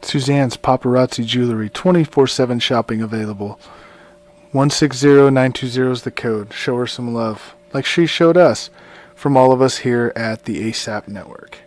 Suzanne's Paparazzi Jewelry, 24/7 shopping available. 160920 is the code. Show her some love, like she showed us, from all of us here at the ASAP Network.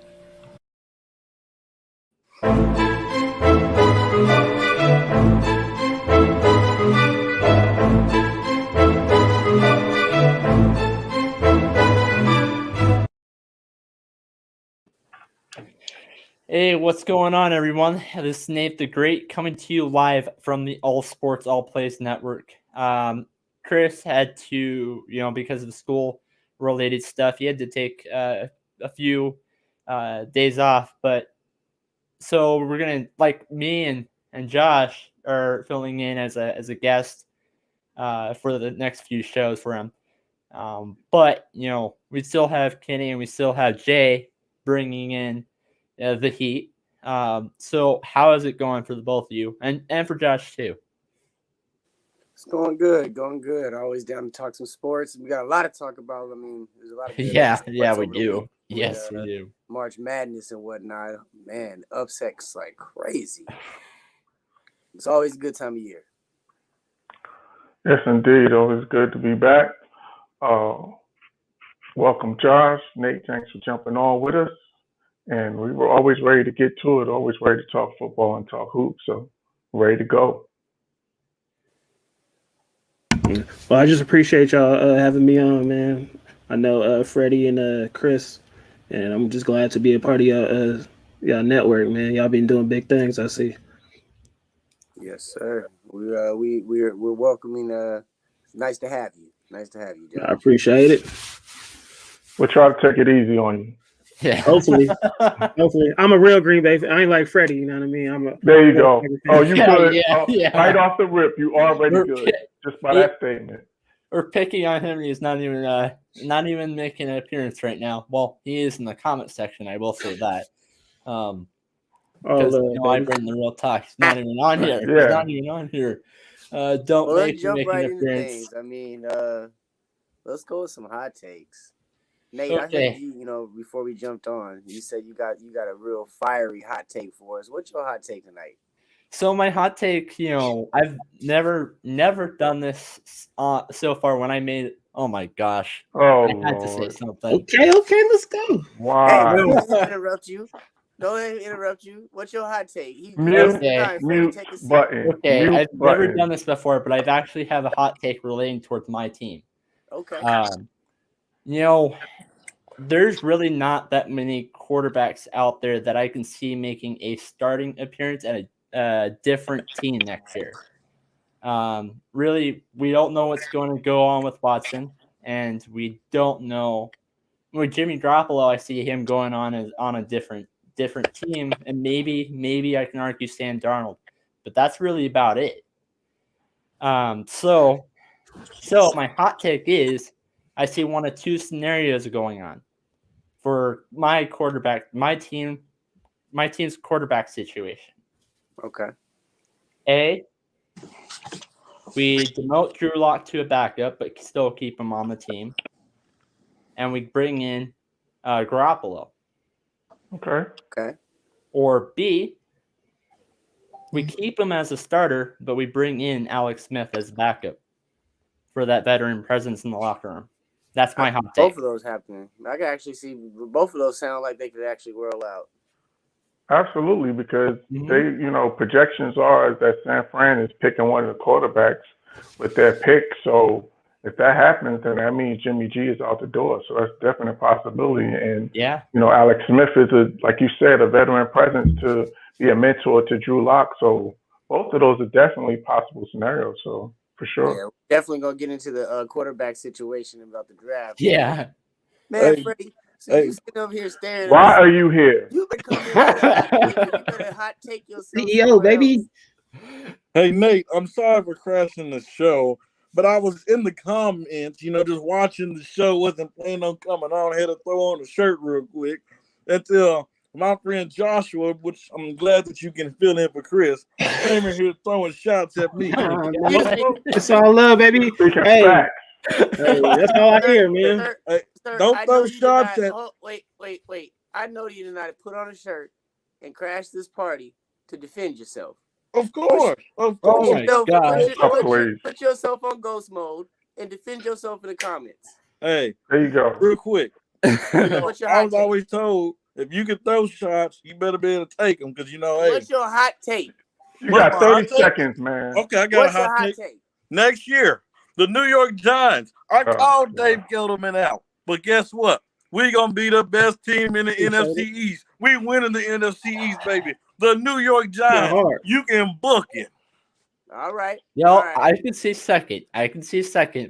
Hey, what's going on, everyone? This is Nate the Great coming to you live from the All Sports All Plays Network. Chris had to, because of school-related stuff, he had to take a few days off. But so we're gonna, like, me and Josh are filling in as a guest for the next few shows for him. But we still have Kenny and we still have Jay bringing in the heat. So how is it going for the both of you and for Josh too? It's going good. Always down to talk some sports. We got a lot to talk about. I mean, there's a lot of good we do. Yes, we do. March Madness and whatnot. Man, upsets like crazy. It's always a good time of year. Yes, indeed. Always good to be back. Welcome, Josh. Nate, thanks for jumping on with us. And we were always ready to get to it, always ready to talk football and talk hoops. So ready to go. Well, I just appreciate y'all having me on, man. I know Freddie and Chris, and I'm just glad to be a part of y'all network, man. Y'all been doing big things, I see. Yes, sir. We're welcoming. It's nice to have you. John. I appreciate it. We'll try to take it easy on you. Yeah. Hopefully. I'm a real Green Bay fan. I ain't like Freddie, you know what I mean? There you go. Oh, you good. Yeah. Right off the rip, you already good. Just by that statement. We're picking on him. He's not even making an appearance right now. Well, he is in the comment section, I will say that. Because I bring the real talk. He's not even on here. Yeah. He's not even on here. Don't make him make an appearance. I mean, let's go with some hot takes. Nate, Okay. I heard you, before we jumped on, you said you got a real fiery hot take for us. What's your hot take tonight? So my hot take, I've never done this so far. When I made it, oh my gosh, I had to say something. Okay, let's go. Wow. Hey, don't interrupt you. What's your hot take? Mute button. Okay, Mute I've button. never done this before, but I've actually have a hot take relating towards my team. Okay. There's really not that many quarterbacks out there that I can see making a starting appearance at a different team next year. Really, we don't know what's going to go on with Watson, and we don't know with Jimmy Garoppolo. I see him going on a different team, and maybe I can argue Sam Darnold, but that's really about it. So my hot take is I see one of two scenarios going on for my team's quarterback situation. Okay. A, we demote Drew Lock to a backup, but still keep him on the team, and we bring in Garoppolo. Okay. Or B, we keep him as a starter, but we bring in Alex Smith as backup for that veteran presence in the locker room. That's my hot take. Both of those happening. I can actually see both of those sound like they could actually roll out. Absolutely, because Mhm. they, projections are that San Fran is picking one of the quarterbacks with their pick. So if that happens, then that means Jimmy G is out the door. So that's definitely a possibility. And Yeah. Alex Smith is like you said, a veteran presence to be a mentor to Drew Lock. So both of those are definitely possible scenarios. So for sure. Yeah, we're definitely gonna get into the quarterback situation about the draft. Yeah. Man, Hey, Freddie, so hey, you sitting over here staring at Why us. are you here? You been coming in with a hot take, but you better hot take yourself CEO, somewhere baby. else. hey, Nate, I'm sorry for crashing the show, but I was in the comments, just watching the show, wasn't planning on coming on. Had to throw on a shirt real quick until my friend Joshua, which I'm glad that you can fill in for Chris, came in here throwing shots at me. Man, Excuse me. it's all love, baby. Speaking Hey, facts. hey, that's all I hear, man. Sir, Hey, sir, don't I throw know you did shots not. at. Oh, wait. I know you did not put on a shirt and crash this party to defend yourself. Of course, Oh course. my God. Put yourself on ghost mode and defend yourself in the comments. Hey, There you go. real quick. What's your I hot was take? always told if you can throw shots, you better be able to take them because hey. What's your hot take? You What's got my 30 hot take? seconds, man. Okay, I got What's a your hot hot take. take? Next year, the New York Giants. I Oh, called God. Dave Gettleman out, but guess what? We're gonna be the best team in the NFC East. We winning the NFC East, baby. The New York Giants. hard. You can book it. All right. Yo, All right. I can say second.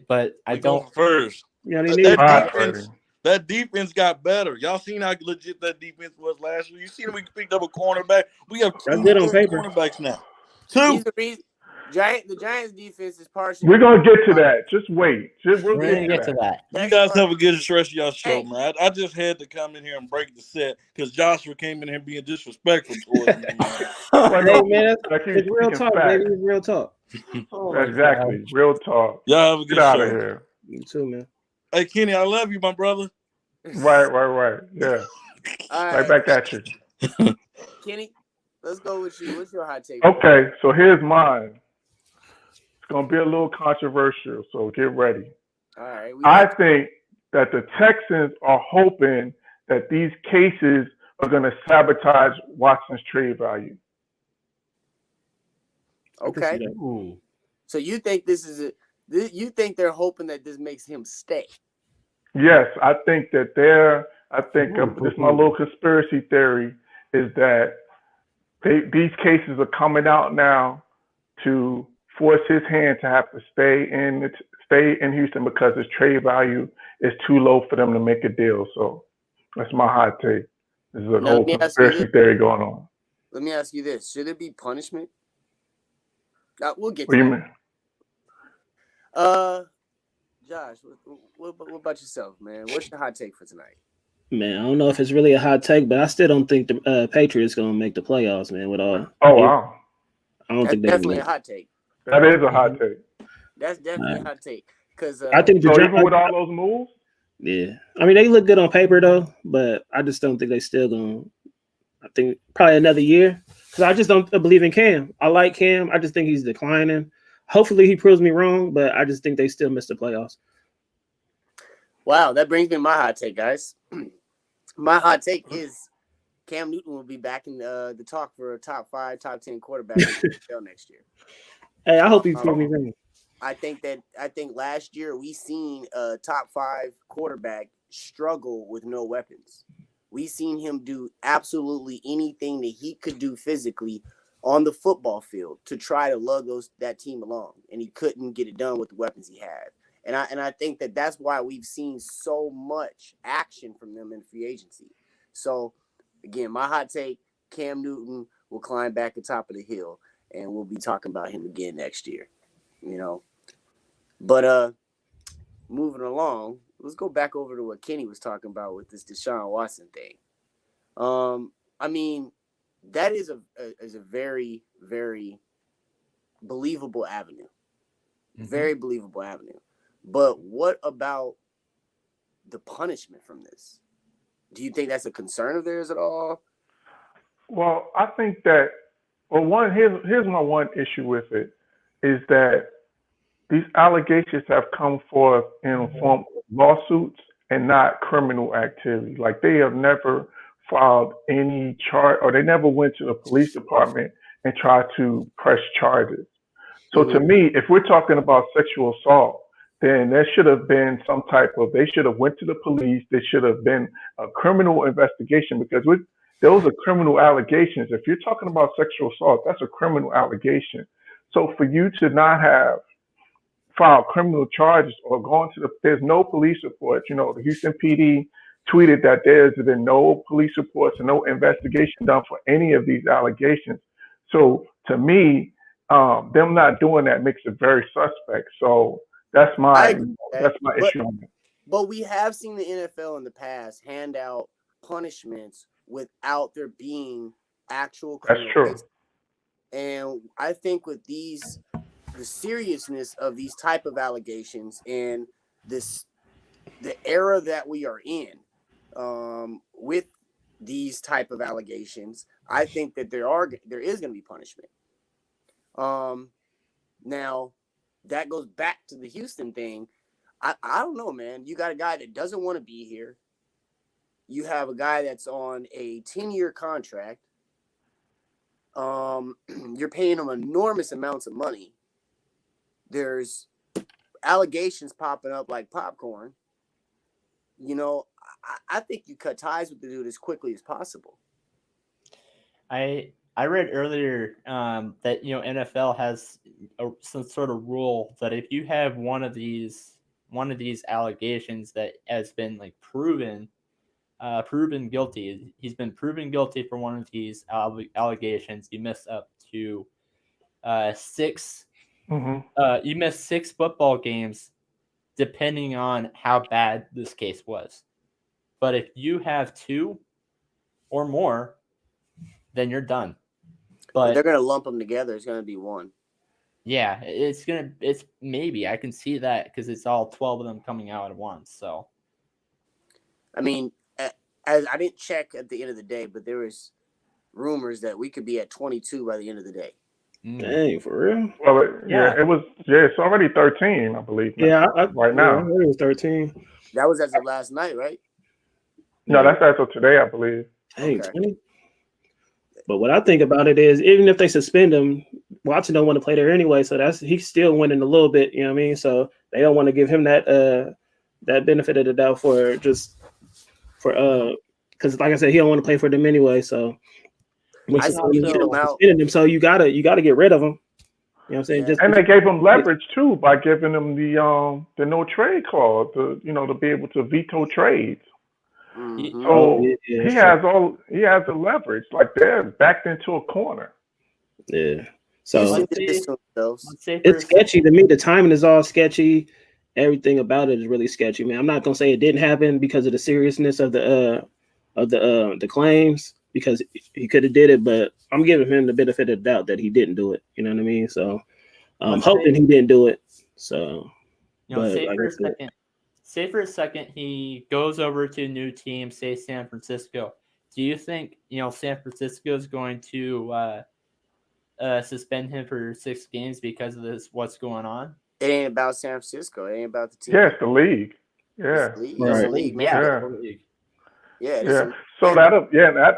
But I We go don't. first. You know, That All right, defense. Freddie. That defense got better. Y'all seen how legit that defense was last year. You seen we picked up a cornerback. We have That's two good on good paper. cornerbacks now. He's Two. the reason. The Giants defense is partially. We're going to get to that. Just wait. We're gonna get to that. You guys have a good rest of y'all show, Hey. man. I just had to come in here and break the set because Joshua came in here being disrespectful towards me. Well, Hey, no, man, like he's it's real speaking talk, facts. baby. It's real talk. Oh my Exactly. God. Real talk. Y'all have a good Get out show. of here. You too, man. Hey, Kenny, I love you, my brother. Right. Yeah. All Right back at you. Kenny, let's go with you. What's your hot take? Okay, so here's mine. It's going to be a little controversial, so get ready. All right. I think that the Texans are hoping that these cases are going to sabotage Watson's trade value. Okay. Ooh. So you think you think they're hoping that this makes him stay? Yes, I think that this is my little conspiracy theory is that these cases are coming out now to force his hand to have to stay in Houston because his trade value is too low for them to make a deal. So that's my hot take. This is a whole conspiracy theory going on. Let me ask you this: should it be punishment? We'll get What to do you that. mean? Josh, what about yourself, man? What's your hot take for tonight? Man, I don't know if it's really a hot take, but I still don't think the Patriots gonna make the playoffs, man. With all, Oh wow, I don't That's think they're definitely gonna a hot take. that is a hot take. That's definitely a hot take. Because I think So even with all those moves, yeah. I mean, they look good on paper though, but I just don't think they still gonna. I think probably another year because I just don't believe in Cam. I like Cam. I just think he's declining. Hopefully, he proves me wrong, but I just think they still miss the playoffs. wow, that brings me to my hot take, guys. My hot take is Cam Newton will be back in the talk for a top 5, top 10 quarterback in the NFL next year. Hey, I hope he proves me wrong. I think last year we seen a top 5 quarterback struggle with no weapons. We seen him do absolutely anything that he could do physically on the football field to try to lug that team along, and he couldn't get it done with the weapons he had. And I think that's why we've seen so much action from them in free agency. So again, my hot take: Cam Newton will climb back the top of the hill, and we'll be talking about him again next year. But moving along, let's go back over to what Kenny was talking about with this Deshaun Watson thing. I mean, that is a very, very believable avenue. Mm-hmm. Very believable avenue. But what about the punishment from this? Do you think that's a concern of theirs at all? well, I think that here's my one issue with it is that these allegations have come forth in the form of lawsuits and not criminal activity. Like they have never filed any charge, or they never went to the police department and tried to press charges. So to me, if we're talking about sexual assault, then there should have been some type of, they should have went to the police. There should have been a criminal investigation, because those are criminal allegations. If you're talking about sexual assault, that's a criminal allegation. So for you to not have filed criminal charges or gone to there's no police reports. You know, the Houston PD tweeted that there's been no police reports and no investigation done for any of these allegations. So to me, them not doing that makes it very suspect. So that's my issue on it. But we have seen the NFL in the past hand out punishments without there being actual criminal That's true. cases. And I think with the seriousness of these type of allegations and the era that we are in, with these type of allegations, I think that there is going to be punishment. Now that goes back to the Houston thing. I don't know, man. You got a guy that doesn't want to be here. You have a guy that's on a 10-year contract. You're paying him enormous amounts of money. There's allegations popping up like popcorn. You know, I think you cut ties with the dude as quickly as possible. I read earlier that NFL has some sort of rule that if you have one of these allegations that has been like proven guilty, he's been proven guilty for one of these allegations, you miss up to 6. Mm-hmm. You miss 6 football games, depending on how bad this case was. But if you have 2 or more, then you're done. But they're going to lump them together. It's going to be one. Yeah, it's maybe I can see that because it's all 12 of them coming out at once. So, I mean, as I didn't check at the end of the day, but there was rumors that we could be at 22 by the end of the day. Dang, for real? Well, it's already 13, I believe. Yeah, right now. I heard it was 13. That was as of last night, right? No, that's as of today, I believe. Dang, Okay. 20. But what I think about it is, even if they suspend him, Watson don't want to play there anyway, so he's still winning a little bit. You know what I mean? So they don't want to give him that benefit of the doubt because like I said, he don't want to play for them anyway. So suspending him, so you gotta get rid of him. You know what I'm saying? Yeah. And they gave him leverage too by giving him the no trade clause to be able to veto trades. Mm-hmm. So he has the leverage. Like they're backed into a corner. Yeah. So it's sketchy to me. The timing is all sketchy. Everything about it is really sketchy, man. I'm not gonna say it didn't happen because of the seriousness of the claims, because he could have did it, but I'm giving him the benefit of the doubt that he didn't do it. You know what I mean? So I'm hoping he didn't do it. So say for a second he goes over to a new team, say San Francisco. Do you think San Francisco is going to suspend him for 6 games because of what's going on? It ain't about San Francisco. It ain't about the team. Yeah, it's the league. Yeah, it's the league, man. Yeah. So that'll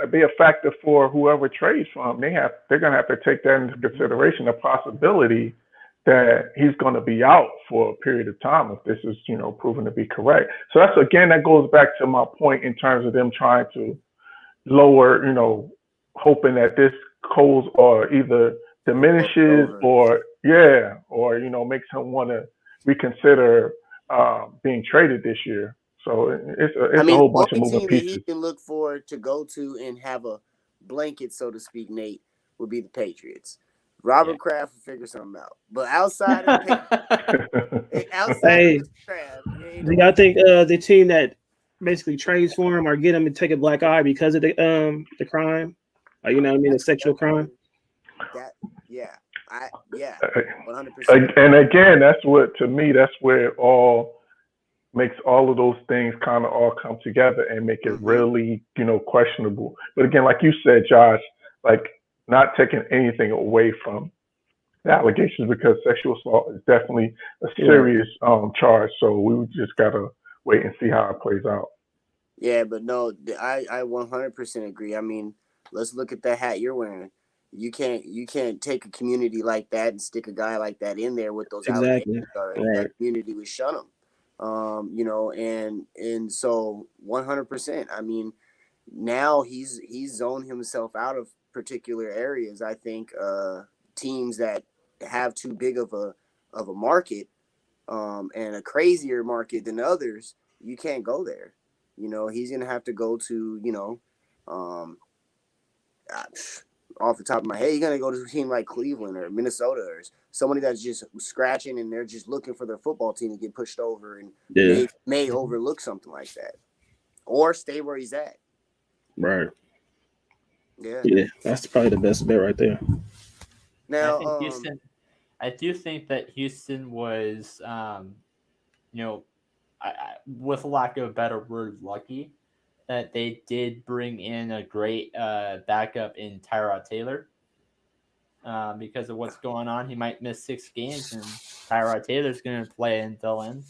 be a factor for whoever trades for him. They're gonna have to take that into consideration, the possibility that he's gonna be out for a period of time if this is proven to be correct. So that goes back to my point in terms of them trying to lower, hoping that this goes or either diminishes or makes him want to reconsider being traded this year. So it's a whole bunch of moving pieces. He can look forward to go to and have a blanket, so to speak, Nate, would be the Patriots. Robert Kraft will figure something out. But outside of the Kraft, do y'all think the team that basically trades for him or get him to take a black eye because of the crime? You know what I mean? The sexual crime? 100%. And again, that's where it all makes all of those things kind of all come together and make it really, questionable. But again, like you said, Josh, like not taking anything away from the allegations, because sexual assault is definitely a serious charge. So we just gotta wait and see how it plays out. Yeah, but no, I 100% agree. I mean, let's look at the hat you're wearing. You can't take a community like that and stick a guy like that in there with those allegations. Exactly. Already. Right. That community would shun him. You know, and so 100%. I mean, now he's zoned himself out of particular areas. I think teams that have too big of a market and a crazier market than others, you can't go there. You know, he's gonna have to go to, you know, um, off the top of my head, he's gonna go to a team like Cleveland or Minnesota or somebody that's just scratching and they're just looking for their football team to get pushed over and Yeah. may overlook something like that, or stay where he's at. Right. Yeah. Yeah. That's probably the best bet right there. Now, I think Houston. I do think that Houston was, you know, with a lack of a better word, lucky that they did bring in a great backup in Tyrod Taylor. Because of what's going on, he might miss 6 games, and Tyrod Taylor's going to play until end.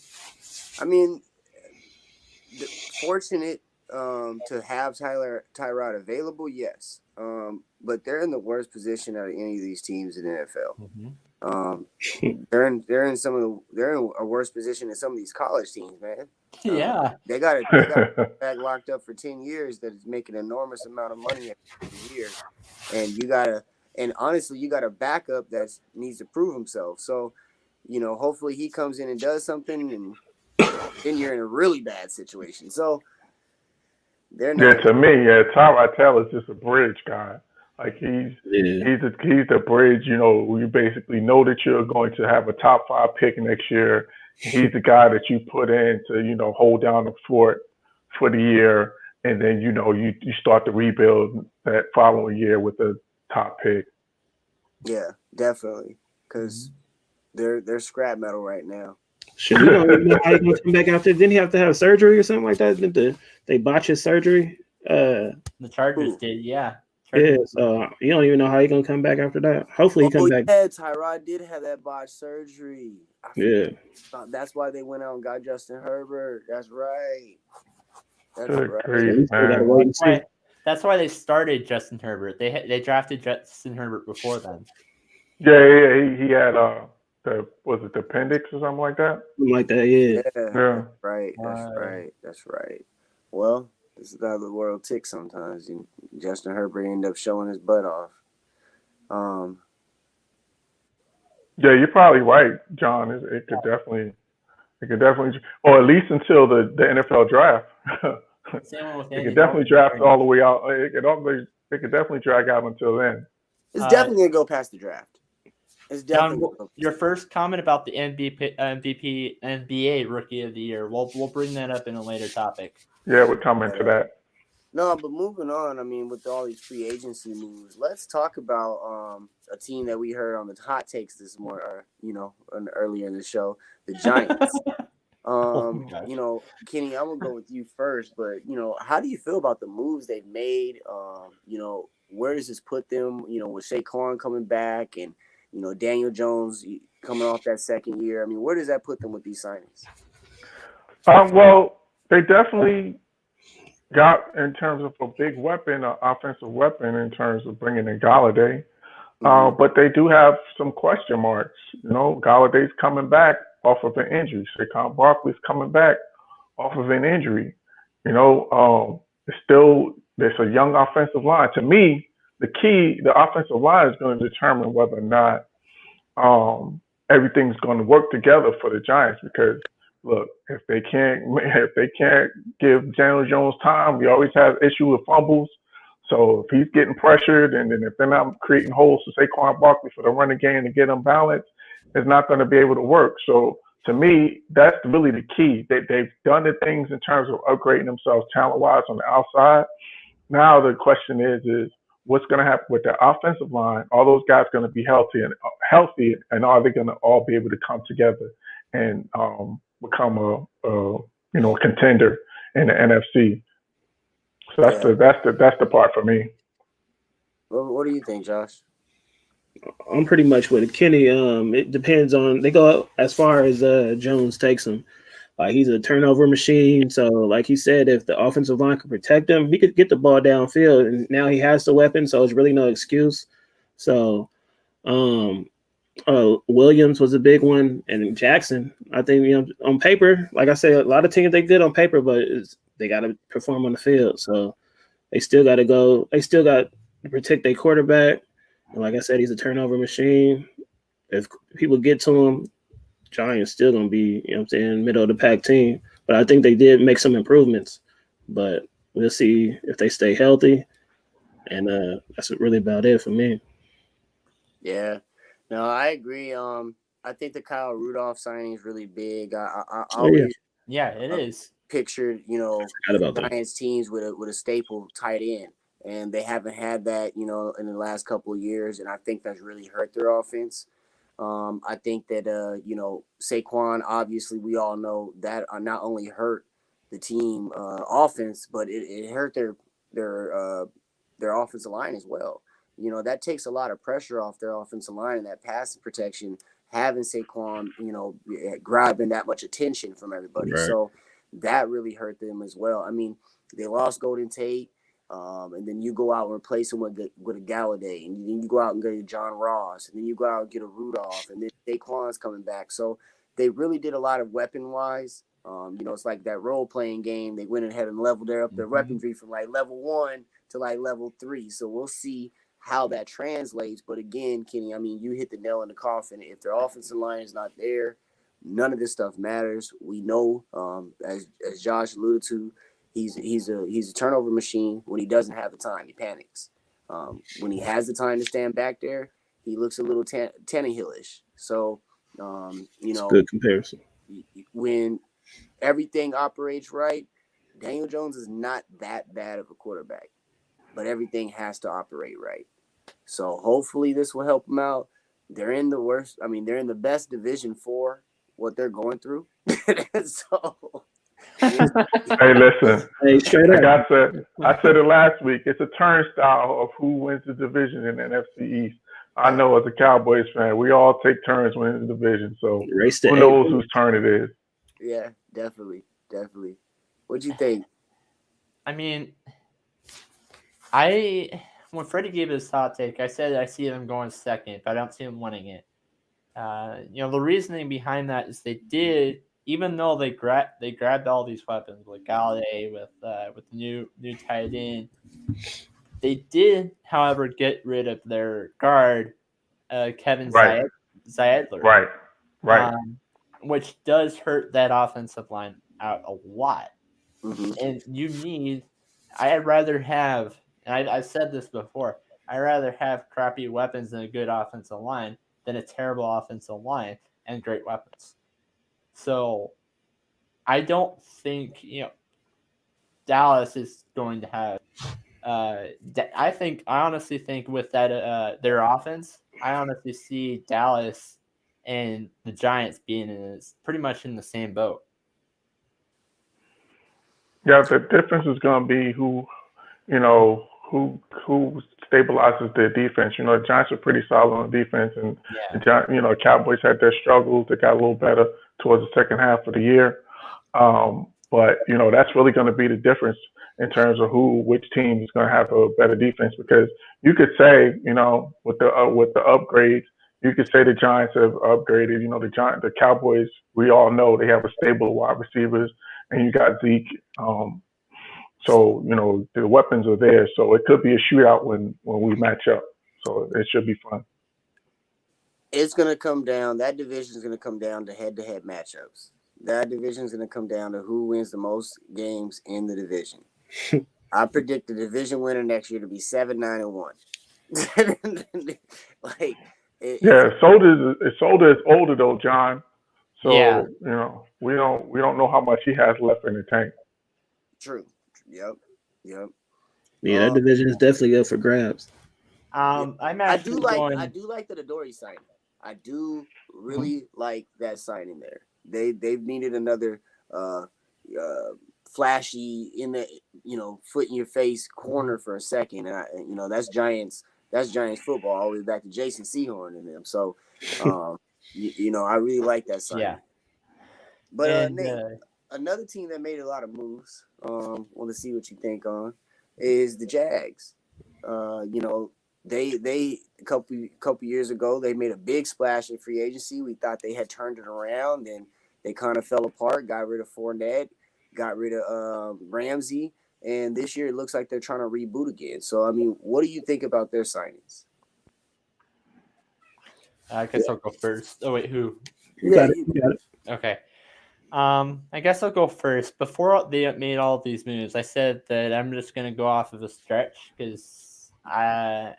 I mean, fortunate to have Tyrod available, yes. But they're in the worst position out of any of these teams in the NFL. Mm-hmm. They're in a worse position than some of these college teams, man. Yeah, they got a bag locked up for 10 years that is making an enormous amount of money every year, and honestly, you got a backup that needs to prove himself. So, you know, hopefully he comes in and does something, and then you're in a really bad situation. So they're not. Yeah, to me, Tyrod Taylor is just a bridge guy. Like he's Yeah. the bridge. You know, you basically know that you're going to have a top 5 pick next year. He's the guy that you put in to, you know, hold down the fort for the year, and then, you know, you start to rebuild that following year with a top pick. Yeah, definitely, because they're scrap metal right now. Shit, we don't even know how he's gonna come back after. Didn't he have to have surgery or something like that? Did they botch his surgery? the Chargers did. Yeah. Yeah, so you don't even know how he's gonna come back after that. Hopefully he comes back. Yeah, Tyrod did have that botched surgery. Yeah. That's why they went out and got Justin Herbert. That's right. Good right. grief, We gotta man. wait and see. That's why they started Justin Herbert. They drafted Justin Herbert before then. Yeah. He had was it the appendix or something like that? Something like that, yeah. Yeah. That's right. Well, this is how the world ticks sometimes. And Justin Herbert ended up showing his butt off. Yeah, you're probably right, John. It could definitely, or at least until the NFL draft. Same one with It Andy could definitely Dalton. draft all the way out. It could definitely drag out until then. It's definitely gonna go past the draft. It's definitely John, gonna go your first comment about the MVP NBA Rookie of the Year. We'll bring that up in a later topic. Yeah, we're coming to that. No, but moving on, I mean, with all these free agency moves, let's talk about a team that we heard on the hot takes this morning, or earlier in the show, the Giants. gosh. You know, Kenny, I'm gonna go with you first, but how do you feel about the moves they've made? Where does this put them? With Saquon coming back and Daniel Jones coming off that second year. I mean, where does that put them with these signings? Well, they definitely got, in terms of a big weapon, an offensive weapon, in terms of bringing in Galladay. But they do have some question marks. Galladay's coming back off of an injury. Saquon Barkley's coming back off of an injury. There's a young offensive line. To me, the offensive line is going to determine whether or not everything's going to work together for the Giants. Because look, if they can't give Daniel Jones time, we always have issue with fumbles. So if he's getting pressured, and then if they're not creating holes for Saquon Barkley for the running game to get him balanced, it's not going to be able to work. So to me, that's really the key. They've done the things in terms of upgrading themselves talent-wise on the outside. Now the question is what's going to happen with the offensive line? Are those guys going to be healthy, and are they going to all be able to come together and become a contender in the NFC? So that's the part for me. Well, what do you think, Josh? I'm pretty much with Kenny. It depends on, they go as far as Jones takes them. Like he's a turnover machine. So, like he said, if the offensive line could protect him, he could get the ball downfield. And now he has the weapon, so it's really no excuse. So, Williams was a big one, and Jackson. I think on paper, like I said, a lot of teams they good on paper, but they got to perform on the field. So they still got to go. They still got to protect their quarterback. And like I said, he's a turnover machine. If people get to him, Giants still gonna be, middle of the pack team. But I think they did make some improvements. But we'll see if they stay healthy. And that's really about it for me. Yeah. No, I agree. I think the Kyle Rudolph signing is really big. I always it is. pictured, Giants teams with a staple tight end, and they haven't had that, in the last couple of years, and I think that's really hurt their offense. I think that Saquon, obviously, we all know that not only hurt the team offense, but it hurt their offensive line as well. That takes a lot of pressure off their offensive line and that passing protection, having Saquon, grabbing that much attention from everybody. Right. So that really hurt them as well. I mean, they lost Golden Tate, and then you go out and replace him with a Galladay, and then you go out and get a John Ross, and then you go out and get a Rudolph, and then Saquon's coming back. So they really did a lot of weapon-wise. It's like that role-playing game. They went ahead and leveled up their weaponry from like level 1 to like level 3. So we'll see how that translates. But again, Kenny, I mean, you hit the nail in the coffin. If their offensive line is not there, none of this stuff matters. We know, as Josh alluded to, he's a turnover machine. When he doesn't have the time, he panics. When he has the time to stand back there, he looks a little Tannehill-ish. So, Good comparison. When everything operates right, Daniel Jones is not that bad of a quarterback, but everything has to operate right. So hopefully this will help them out. They're in the best division for what they're going through. So Hey, listen. Hey, straight up. I said it last week. It's a turnstile of who wins the division in the NFC East. I know as a Cowboys fan, we all take turns winning the division. So who knows whose turn it is? Yeah, definitely. What'd you think? I mean, when Freddie gave his hot take, I said I see them going second, but I don't see them winning it. The reasoning behind that is they did, even though they grabbed all these weapons like Galladay with the new tight end, they did, however, get rid of their guard, Kevin Zeidler. Right. Which does hurt that offensive line out a lot. Mm-hmm. And I'd rather have, and I've said this before, I'd rather have crappy weapons and a good offensive line than a terrible offensive line and great weapons. So I don't think, Dallas is going to have, I honestly think with that, their offense, I honestly see Dallas and the Giants being pretty much in the same boat. Yeah, the difference is going to be who stabilizes their defense. The Giants are pretty solid on defense, and the Cowboys had their struggles. They got a little better towards the second half of the year. But that's really going to be the difference in terms of which team is going to have a better defense. Because you could say, with the upgrades, you could say the Giants have upgraded. The Cowboys, we all know they have a stable of wide receivers, and you got Zeke. So the weapons are there. So it could be a shootout when we match up. So it should be fun. It's going to come down. That division is going to come down to head-to-head matchups. That division is going to come down to who wins the most games in the division. I predict the division winner next year to be 7-9-1. Solder is older though, John. So we don't know how much he has left in the tank. True. Yep. Yeah, that division is definitely good for grabs. I do like the Adoree signing. I do really like that signing there. They've needed another flashy in the foot in your face corner for a second, and that's Giants football all the way back to Jason Sehorn and them. So I really like that signing. But And Nate, another team that made a lot of moves, want to see what you think on, is the Jags. You know, they a couple years ago they made a big splash in free agency. We thought they had turned it around, and they kind of fell apart. Got rid of Fournette, got rid of Ramsey, and this year it looks like they're trying to reboot again. So I mean, what do you think about their signings? I guess I'll go first. Oh wait, who? You got it. Okay. I guess I'll go first. Before they made all these moves, I said that I'm just gonna go off of a stretch because I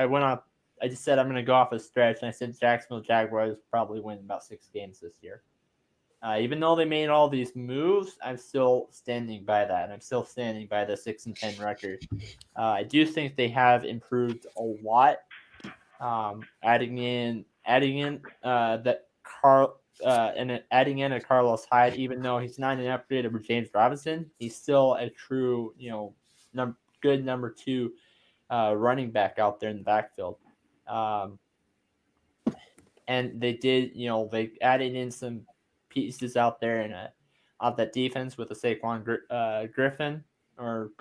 went off. I just said I'm gonna go off a stretch, and I said Jacksonville Jaguars probably win about 6 games this year. Even though they made all these moves, I'm still standing by that. I'm still standing by the 6-10 record. I do think they have improved a lot. Adding in that and adding in a Carlos Hyde, even though he's not an upgrade over James Robinson, he's still a true, good number 2 running back out there in the backfield. And they did, they added in some pieces out there and of that defense with the Saquon Griffin, or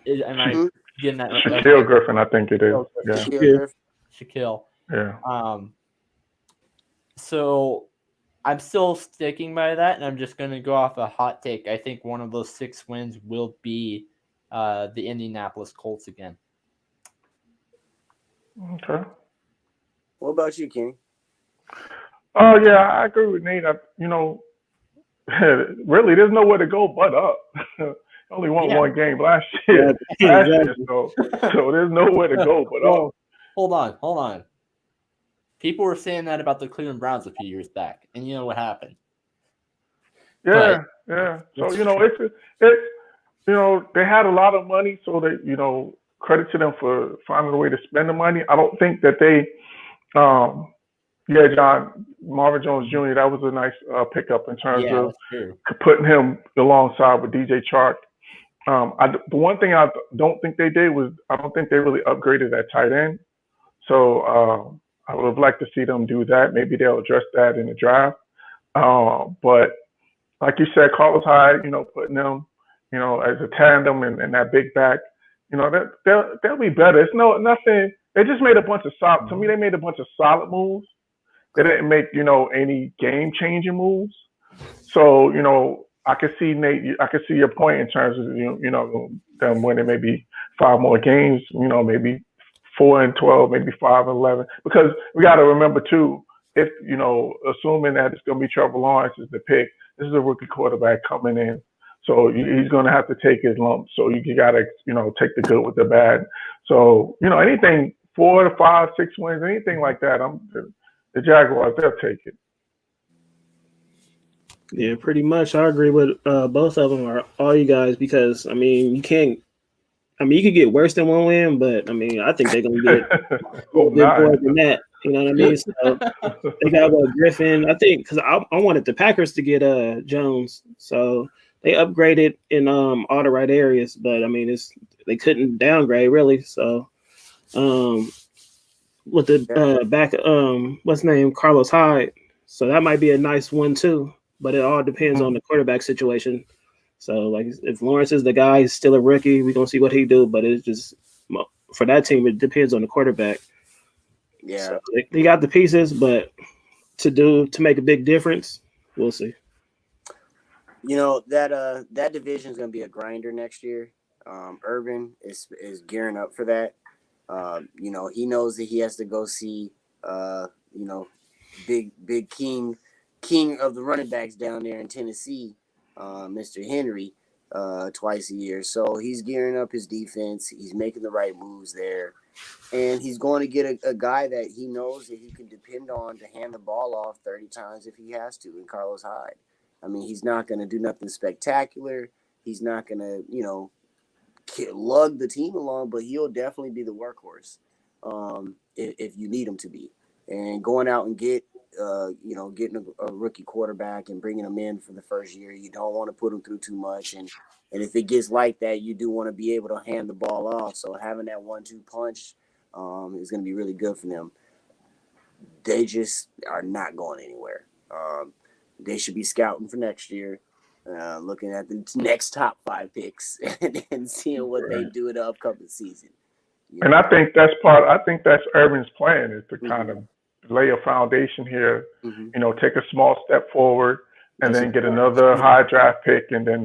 am I getting that? Shaquille Griffin, I think it is. Yeah. Shaquille. Yeah. So I'm still sticking by that, and I'm just going to go off a hot take. I think one of those 6 wins will be the Indianapolis Colts again. Okay. What about you, Kenny? Oh yeah, I agree with Nate. Really, there's nowhere to go but up. Only won one game last year. So there's nowhere to go but up. Hold on. People were saying that about the Cleveland Browns a few years back, and you know what happened. Yeah. So it's they had a lot of money, so that credit to them for finding a way to spend the money. I don't think that they, Marvin Jones Jr. That was a nice pickup in terms of putting him alongside with DJ Chark. The one thing I don't think they did was I don't think they really upgraded that tight end. So I would have liked to see them do that. Maybe they'll address that in the draft. But like you said, Carlos Hyde, putting them, as a tandem and that big back, they'll be better. It's nothing. They just made a bunch of solid. To me, they made a bunch of solid moves. They didn't make any game changing moves. So I can see Nate. I can see your point in terms of them winning maybe 5 more games. Maybe 4-12, maybe 5-11. Because we got to remember too, if assuming that it's going to be Trevor Lawrence is the pick, this is a rookie quarterback coming in, so he's going to have to take his lumps. So you got to take the good with the bad. So anything 4 to 5, 6 wins, anything like that, the Jaguars, they'll take it. Yeah, pretty much. I agree with both of them, or all you guys, because you can't. You could get worse than 1 win, but I think they're gonna get more than that. You know what I mean? So they got Griffin. I think because I wanted the Packers to get Jones, so they upgraded in all the right areas. But they couldn't downgrade really. So with the back, what's his name, Carlos Hyde. So that might be a nice one too. But it all depends on the quarterback situation. So, like, if Lawrence is the guy, he's still a rookie. We're going to see what he do. But it's just, for that team, it depends on the quarterback. Yeah. So they got the pieces, but to make a big difference, we'll see. That division is going to be a grinder next year. Urban is gearing up for that. He knows that he has to go see, big king of the running backs down there in Tennessee. Mr. Henry, twice a year. So he's gearing up his defense. He's making the right moves there. And he's going to get a guy that he knows that he can depend on to hand the ball off 30 times if he has to in Carlos Hyde. He's not going to do nothing spectacular. He's not going to, lug the team along, but he'll definitely be the workhorse if you need him to be. And going out and getting a rookie quarterback and bringing him in for the first year, you don't want to put him through too much. And if it gets like that, you do want to be able to hand the ball off. So having that 1-2 punch is going to be really good for them. They just are not going anywhere. They should be scouting for next year, looking at the next top 5 picks and seeing what they do in the upcoming season. And I think that's Urban's plan is to kind of lay a foundation here, take a small step forward and then get another high draft pick and then,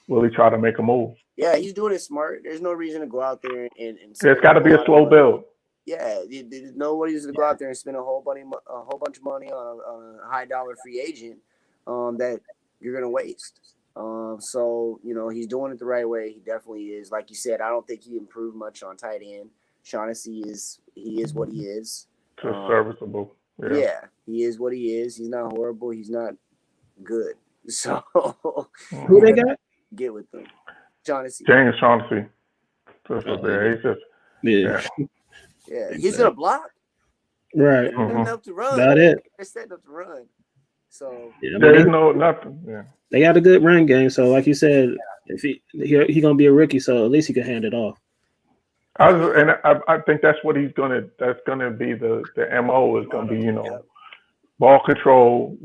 really try to make a move. Yeah, he's doing it smart. There's no reason to go out there and it's got to be a slow build. Yeah, there's no reason to go out there and spend a whole bunch of money on a high dollar free agent that you're gonna waste. So he's doing it the right way. He definitely is. Like you said, I don't think he improved much on tight end. Shaughnessy is what he is. Just serviceable. Yeah, he is what he is. He's not horrible. He's not good. So who they got? Get with them. Shaughnessy. James Shaughnessy. He's just yeah. He's gonna block. Right. Setting up to run. Got it. They're setting up to run. So there's nothing. Yeah. They got a good run game. So like you said, if he gonna be a rookie, so at least he can hand it off. I think that's what that's gonna be the MO is gonna be, ball control,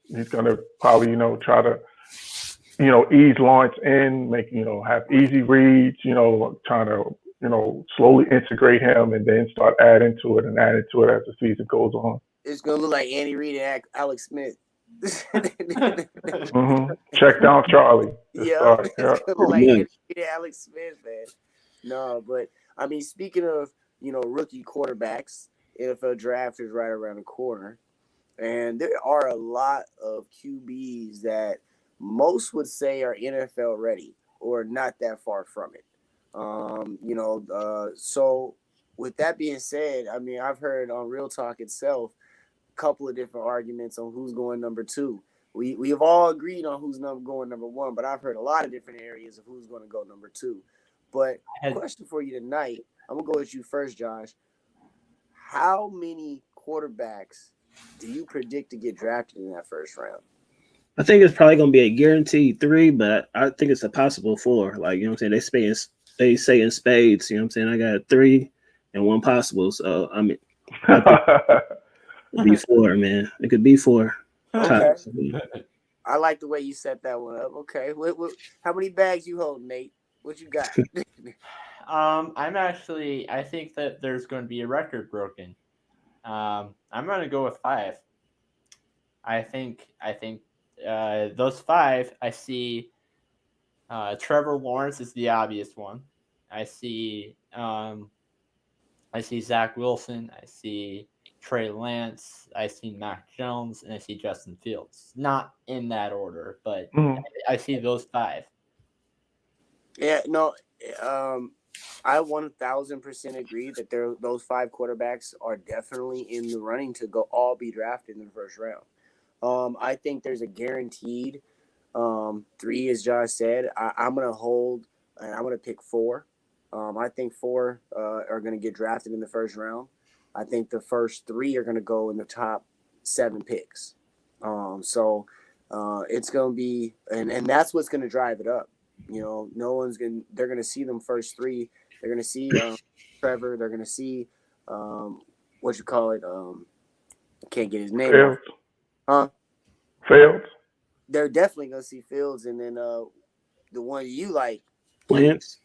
he's gonna probably, try to, ease Lawrence in, make, have easy reads, trying to, slowly integrate him and then start adding to it as the season goes on. It's gonna look like Andy Reid and Alex Smith. Check down Charlie. Yeah. Like Andy Reid and Alex Smith, man. No, but I mean, speaking of, rookie quarterbacks, NFL draft is right around the corner. And there are a lot of QBs that most would say are NFL ready or not that far from it. So with that being said, I mean, I've heard on Real Talk itself a couple of different arguments on who's going number 2. We have all agreed on who's going number 1, but I've heard a lot of different areas of who's going to go number 2. But question for you tonight, I'm going to go with you first, Josh. How many quarterbacks do you predict to get drafted in that first round? I think it's probably going to be a guaranteed 3, but I think it's a possible 4. Like, they say in spades, I got 3 and 1 possible. So, I mean, it could be 4, man. It could be 4. Okay. I like the way you set that one up. Okay. How many bags you hold, Nate? What you got? I think that there's going to be a record broken. I'm going to go with 5. I think those 5, I see Trevor Lawrence is the obvious one. I see Zach Wilson. I see Trey Lance. I see Mac Jones, and I see Justin Fields. Not in that order, but I see those 5. Yeah, no, I 1,000% agree that those 5 quarterbacks are definitely in the running to all be drafted in the first round. I think there's a guaranteed 3, as Josh said. I'm going to hold, and I'm going to pick 4. I think 4 are going to get drafted in the first round. I think the first 3 are going to go in the top 7 picks. So it's going to be, and that's what's going to drive it up. They're going to see them first 3. They're going to see Trevor. They're going to see, can't get his name. Fields. Huh? Fields. They're definitely going to see Fields. And then the one you like. Lance.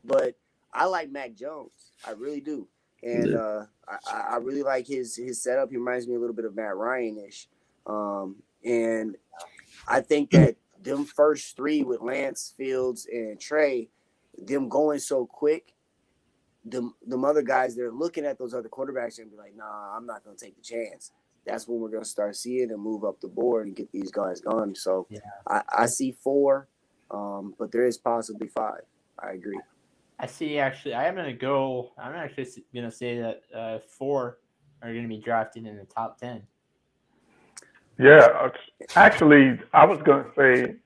But I like Mac Jones. I really do. And I really like his setup. He reminds me a little bit of Matt Ryan-ish. And I think that them first 3 with Lance, Fields, and Trey, them going so quick, them other guys, they're looking at those other quarterbacks and be like, nah, I'm not going to take the chance. That's when we're going to start seeing them move up the board and get these guys going. So I see 4, but there is possibly 5. I agree. I'm actually going to say that 4 are going to be drafted in the top 10. Yeah, actually, I was going to say,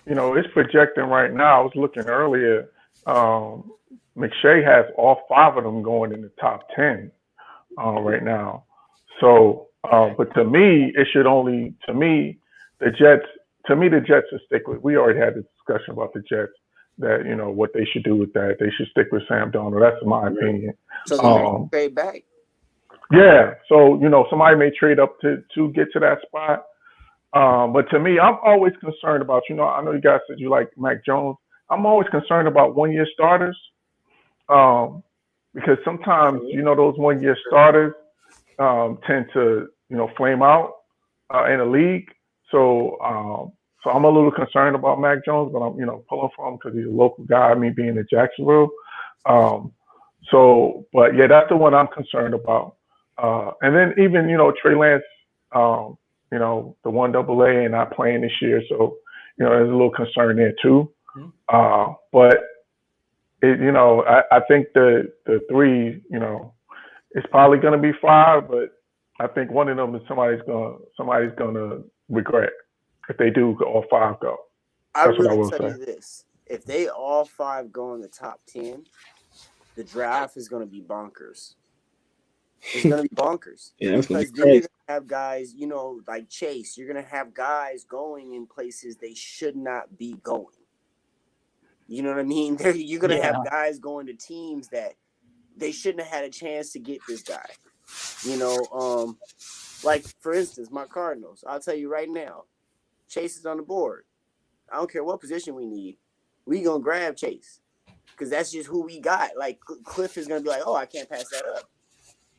it's projecting right now. I was looking earlier. McShay has all 5 of them going in the top 10 right now. So, but to me, the Jets should stick with. We already had a discussion about the Jets. That what they should do with that. They should stick with Sam Darnold. That's my opinion. So they trade back. Yeah. So somebody may trade up to get to that spot, But to me, I'm always concerned about, I know you guys said you like Mac Jones. I'm always concerned about 1 year starters. Because sometimes, those 1 year starters tend to, flame out in the league. So I'm a little concerned about Mac Jones, but I'm, pulling for him because he's a local guy, me being in Jacksonville. But yeah, that's the one I'm concerned about. And then even, Trey Lance, the 1AA and not playing this year. So, there's a little concern there too. But I think the three, it's probably going to be 5, but I think one of them is somebody's gonna regret if they do all 5 go. I That's what I really will tell say. you this: if they all 5 go in the top 10, the draft is going to be bonkers. It's going to be bonkers. Yeah, that's gonna Because be then you're crazy. going to have guys, like Chase. You're going to have guys going in places they should not be going. You know what I mean? You're going to have guys going to teams that they shouldn't have had a chance to get this guy. Like, for instance, my Cardinals. I'll tell you right now, Chase is on the board. I don't care what position we need. We going to grab Chase because that's just who we got. Like, Cliff is going to be like, oh, I can't pass that up.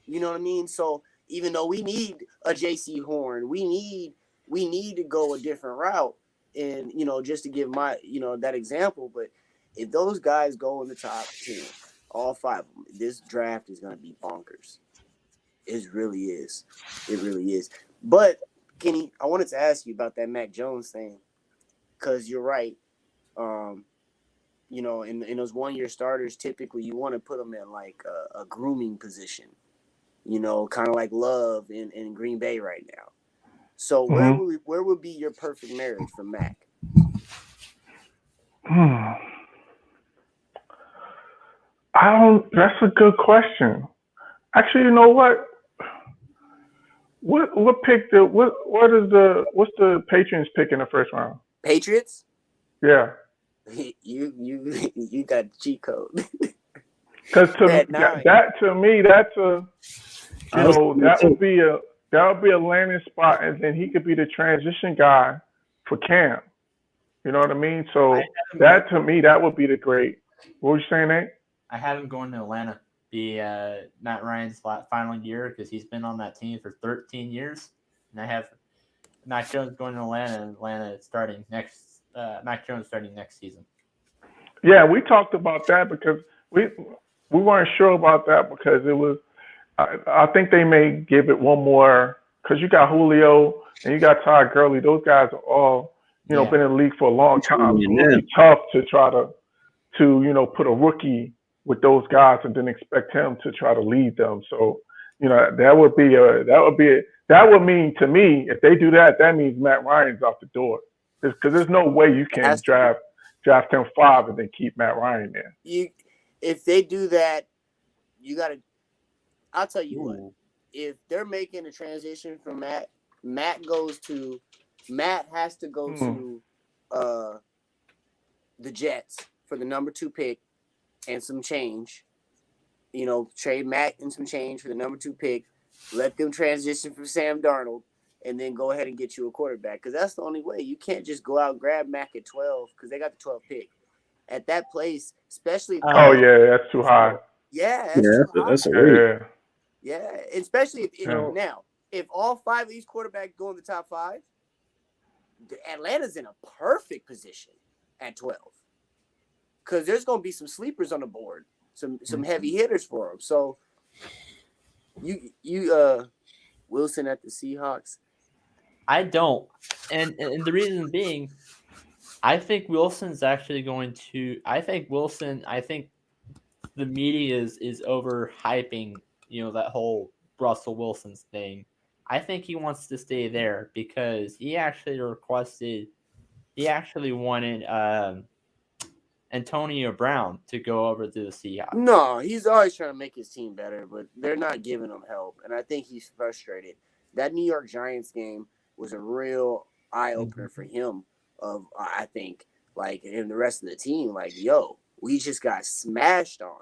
You know what I mean? So even though we need a J.C. Horn, we need to go a different route. And, just to give my, that example. But if those guys go in the top 10, all 5 of them, this draft is going to be bonkers. It really is. It really is. But, Kenny, I wanted to ask you about that Mac Jones thing because you're right. In those 1 year starters, typically you want to put them in like a grooming position, kind of like Love in Green Bay right now. So where would be your perfect marriage for Mac? That's a good question. Actually, you know what? What pick what's the Patriots pick in the first round? Patriots? Yeah. You got the cheat code. Because that to me, that's that would be a landing spot, and then he could be the transition guy for Cam. You know what I mean? So that to me, that would be the great. What were you saying, Nate? I have him going to Atlanta, be Matt Ryan's final year because he's been on that team for 13 years, and I have Mac Jones going to Atlanta, and Atlanta starting next. Mac Jones starting next season. Yeah, we talked about that because we weren't sure about that because it was. I think they may give it one more because you got Julio and you got Todd Gurley. Those guys are all been in the league for a long time. So it would be tough to try to put a rookie with those guys and then expect him to try to lead them. So that would mean to me if they do that, that means Matt Ryan's out the door. Because there's no way you can draft him 5 and then keep Matt Ryan there. If they do that, you got to. I'll tell you what. If they're making a transition from Matt has to go to the Jets for the number 2 pick and some change. Trade Matt and some change for the number 2 pick. Let them transition from Sam Darnold. And then go ahead and get you a quarterback because that's the only way. You can't just go out and grab Mac at 12 because they got the 12th pick. At that place, especially. That's too high. Yeah, that's a reach. Yeah, especially if all 5 of these quarterbacks go in the top 5, Atlanta's in a perfect position at 12 because there's going to be some sleepers on the board, some heavy hitters for them. So you Wilson at the Seahawks. I don't, and the reason being, I think Wilson's actually going to. I think the media is overhyping, that whole Russell Wilson's thing. I think he wants to stay there because he actually wanted Antonio Brown to go over to the Seahawks. No, he's always trying to make his team better, but they're not giving him help, and I think he's frustrated. That New York Giants game was a real eye-opener for him I think, and the rest of the team, we just got smashed on.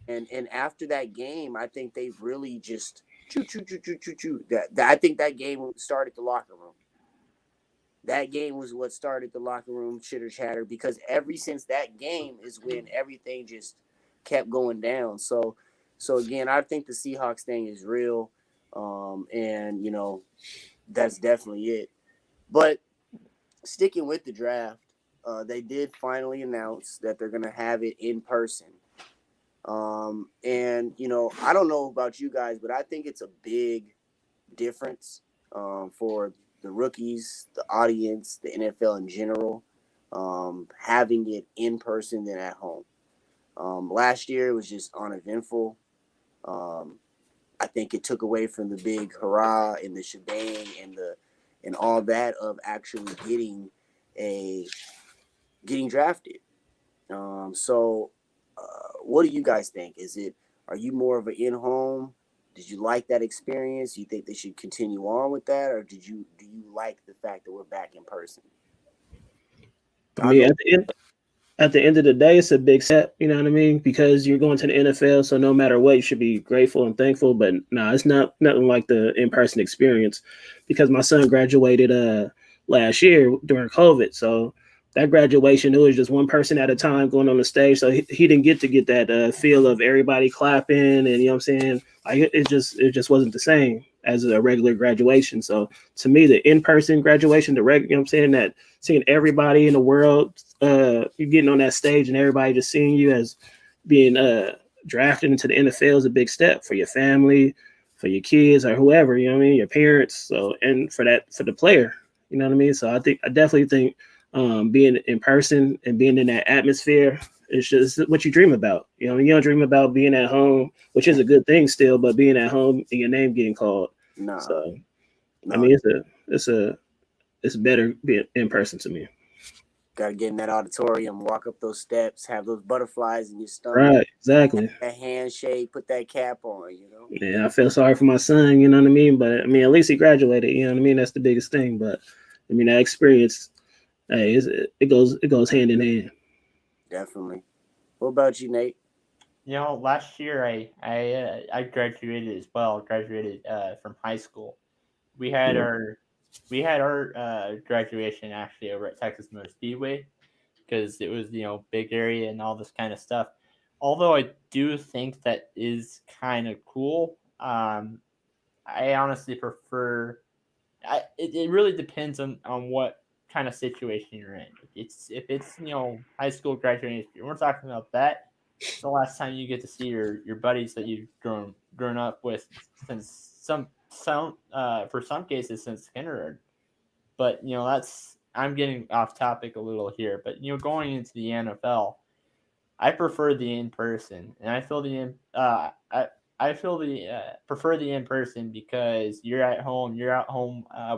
And after that game, I think they've really just choo. I think that game started the locker room. That game was what started the locker room chitter chatter, because ever since that game is when everything just kept going down. So again, I think the Seahawks thing is real, and that's definitely it. But sticking with the draft, they did finally announce that they're gonna have it in person. And I don't know about you guys, but I think it's a big difference for the rookies, the audience, the NFL in general, having it in person than at home. Last year it was just uneventful. I think it took away from the big hurrah and the shebang and all that of actually getting drafted. So what do you guys think? Are you more of an in-home? Did you like that experience? You think they should continue on with that, or do you like the fact that we're back in person? I mean, at the end of the day, it's a big step, you know what I mean? Because you're going to the NFL, so no matter what, you should be grateful and thankful. But no, it's nothing like the in-person experience, because my son graduated last year during COVID. So that graduation, it was just one person at a time going on the stage. So he didn't get that feel of everybody clapping, and you know what I'm saying? Like it just wasn't the same as a regular graduation. So to me, the in-person graduation, you know what I'm saying, that seeing everybody in the world, you getting on that stage and everybody just seeing you as being drafted into the NFL is a big step for your family, for your kids or whoever, you know what I mean, your parents. So, and for the player, you know what I mean? So I definitely think being in person and being in that atmosphere, it's just what you dream about. You know, you don't dream about being at home, which is a good thing still, but being at home and your name getting called. Nah. So, No. I mean, it's better being in person to me. Got to get in that auditorium, walk up those steps, have those butterflies in your stomach. Right, exactly. That handshake, put that cap on, Yeah, I feel sorry for my son, you know what I mean? But I mean, at least he graduated, you know what I mean? That's the biggest thing. But I mean, that experience, hey, it goes hand in hand. Definitely. What about you, Nate? Last year I graduated as well. Graduated from high school. We had our graduation actually over at Texas Motor Speedway, because it was big area and all this kind of stuff. Although I do think that is kind of cool. I honestly prefer. It really depends on what kind of situation you're in. If it's high school graduating, we're talking about that. It's the last time you get to see your buddies that you've grown up with since some for some cases since kindergarten. But I'm getting off topic a little here. But going into the NFL, I prefer the in person, and I feel prefer the in person because you're at home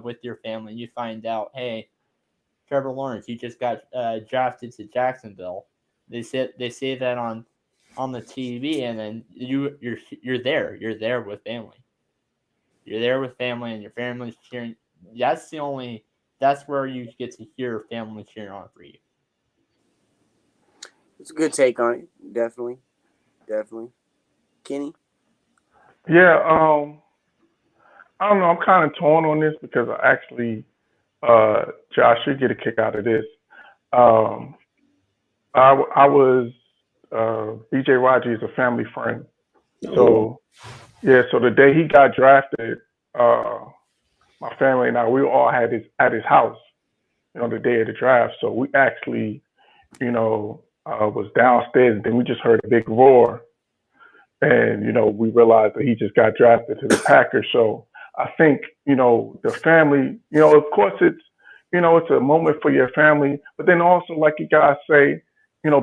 with your family. You find out, hey, Trevor Lawrence, you just got drafted to Jacksonville. They say that on the TV, and then you're there. You're there with family. You're there with family, and your family's cheering. That's where you get to hear family cheering on for you. It's a good take on it. Definitely. Kenny? Yeah, I don't know. I'm kind of torn on this because I actually, Josh should get a kick out of this. I was BJ Raji is a family friend, so yeah. So the day he got drafted, my family and I, we all had at his house, the day of the draft. So we actually, was downstairs, and then we just heard a big roar, and we realized that he just got drafted to the Packers. So I think the family, of course it's it's a moment for your family, but then also, like you guys say,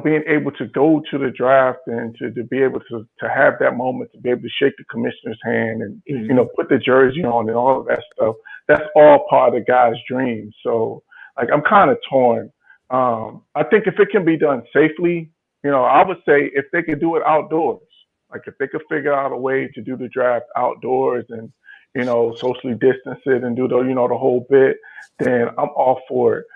being able to go to the draft and to be able to have that moment, to be able to shake the commissioner's hand and put the jersey on and all of that stuff, that's all part of the guy's dream. So like I'm kind of torn. I think if it can be done safely, I would say if they could do it outdoors, like if they could figure out a way to do the draft outdoors and socially distance it and do the the whole bit, then I'm all for it.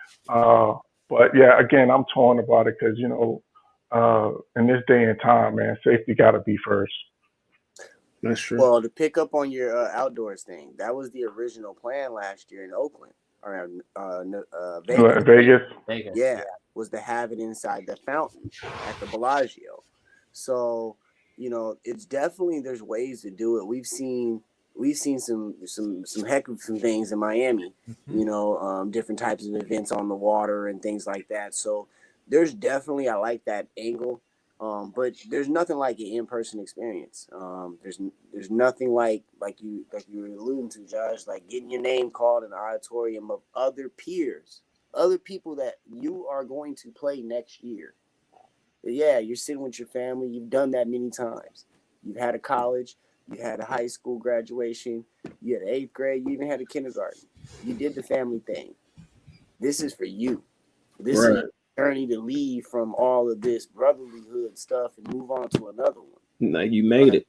But yeah, again, I'm torn about it because in this day and time, man, safety got to be first. That's true. Well, to pick up on your outdoors thing, that was the original plan last year in Oakland. around Vegas. Vegas. Vegas. Yeah, was to have it inside the fountain at the Bellagio. So, it's definitely, there's ways to do it. We've seen some heck of some things in Miami, different types of events on the water and things like that. So there's definitely, I like that angle. But there's nothing like an in-person experience. There's nothing like you were alluding to, Josh, like getting your name called in the auditorium of other peers, other people that you are going to play next year. Yeah, you're sitting with your family. You've done that many times. You've had a college, you had a high school graduation, you had 8th grade, you even had a kindergarten. You did the family thing. This is for you. This is journey to leave from all of this brotherlyhood stuff and move on to another one. Like you made it.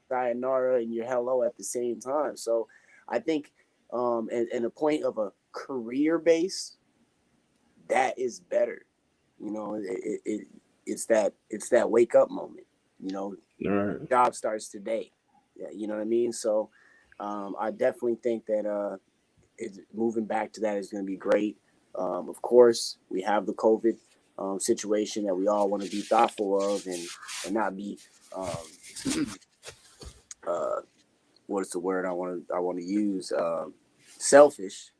Sayonara and your hello at the same time. So I think and a point of a career base, that is better. It's that wake up moment. Job starts today. Yeah, you know what I mean? So I definitely think that it's moving back to that is going to be great. Of course, we have the COVID situation that we all want to be thoughtful of and not be what's the word I want to use, selfish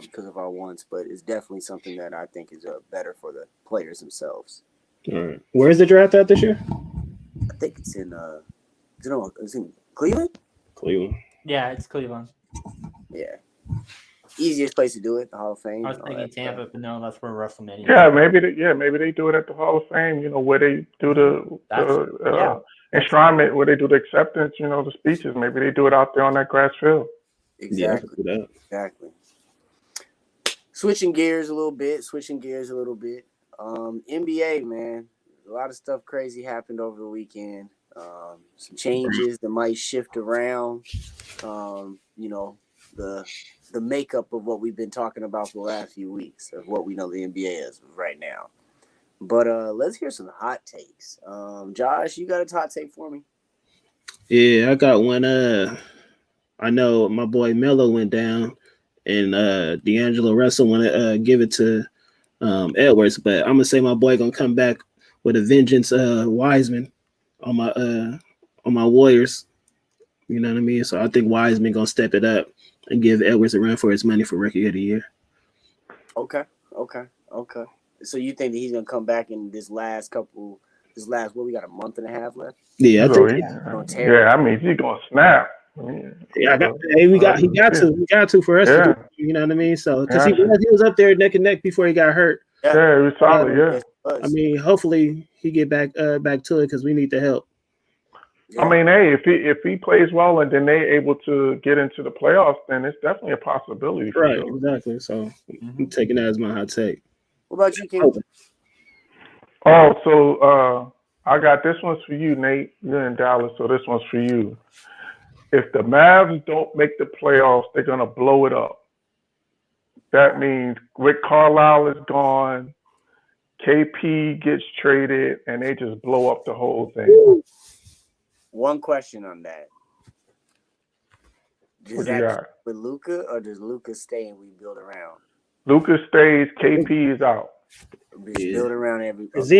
because of our wants, but it's definitely something that I think is better for the players themselves. All right. Where's the draft at this year? I think it's in it's in Cleveland. Cleveland. Yeah, it's Cleveland. Yeah. Easiest place to do it, the Hall of Fame. I was thinking Tampa, but no, that's where WrestleMania. Yeah, maybe they do it at the Hall of Fame. Where they do the enshrinement, where they do the acceptance. The speeches. Maybe they do it out there on that grass field. Exactly. Yeah, exactly. Switching gears a little bit. NBA, man, a lot of stuff crazy happened over the weekend. Some changes that might shift around. The makeup of what we've been talking about for the last few weeks of what we know the NBA is right now. But let's hear some hot takes. Josh, you got a hot take for me? Yeah, I got one. I know my boy Melo went down, and D'Angelo Russell want to give it to Edwards, but I'm gonna say my boy gonna come back with a vengeance. Wiseman on my Warriors. You know what I mean? So I think Wiseman gonna step it up and give Edwards a run for his money for Rookie of the Year. Okay. So you think that he's gonna come back in this last what we got a month and a half left? Yeah, I think. I mean, he's gonna snap. Yeah, we got to for us to do, you know what I mean? So because he was up there neck and neck before he got hurt. Yeah, he was solid. I mean, hopefully he get back to it because we need the help. Yeah. I mean, hey, if he plays well and then they able to get into the playoffs, then it's definitely a possibility. Right, sure. Exactly. So I'm taking that as my hot take. What about you, King? Oh, so I got this one's for you, Nate. You're in Dallas, so this one's for you. If the Mavs don't make the playoffs, they're gonna blow it up. That means Rick Carlisle is gone, KP gets traded, and they just blow up the whole thing. One question on that. Does that with Luka, or does Luka stay and we build around? Luka stays, KP is out. Build around everybody.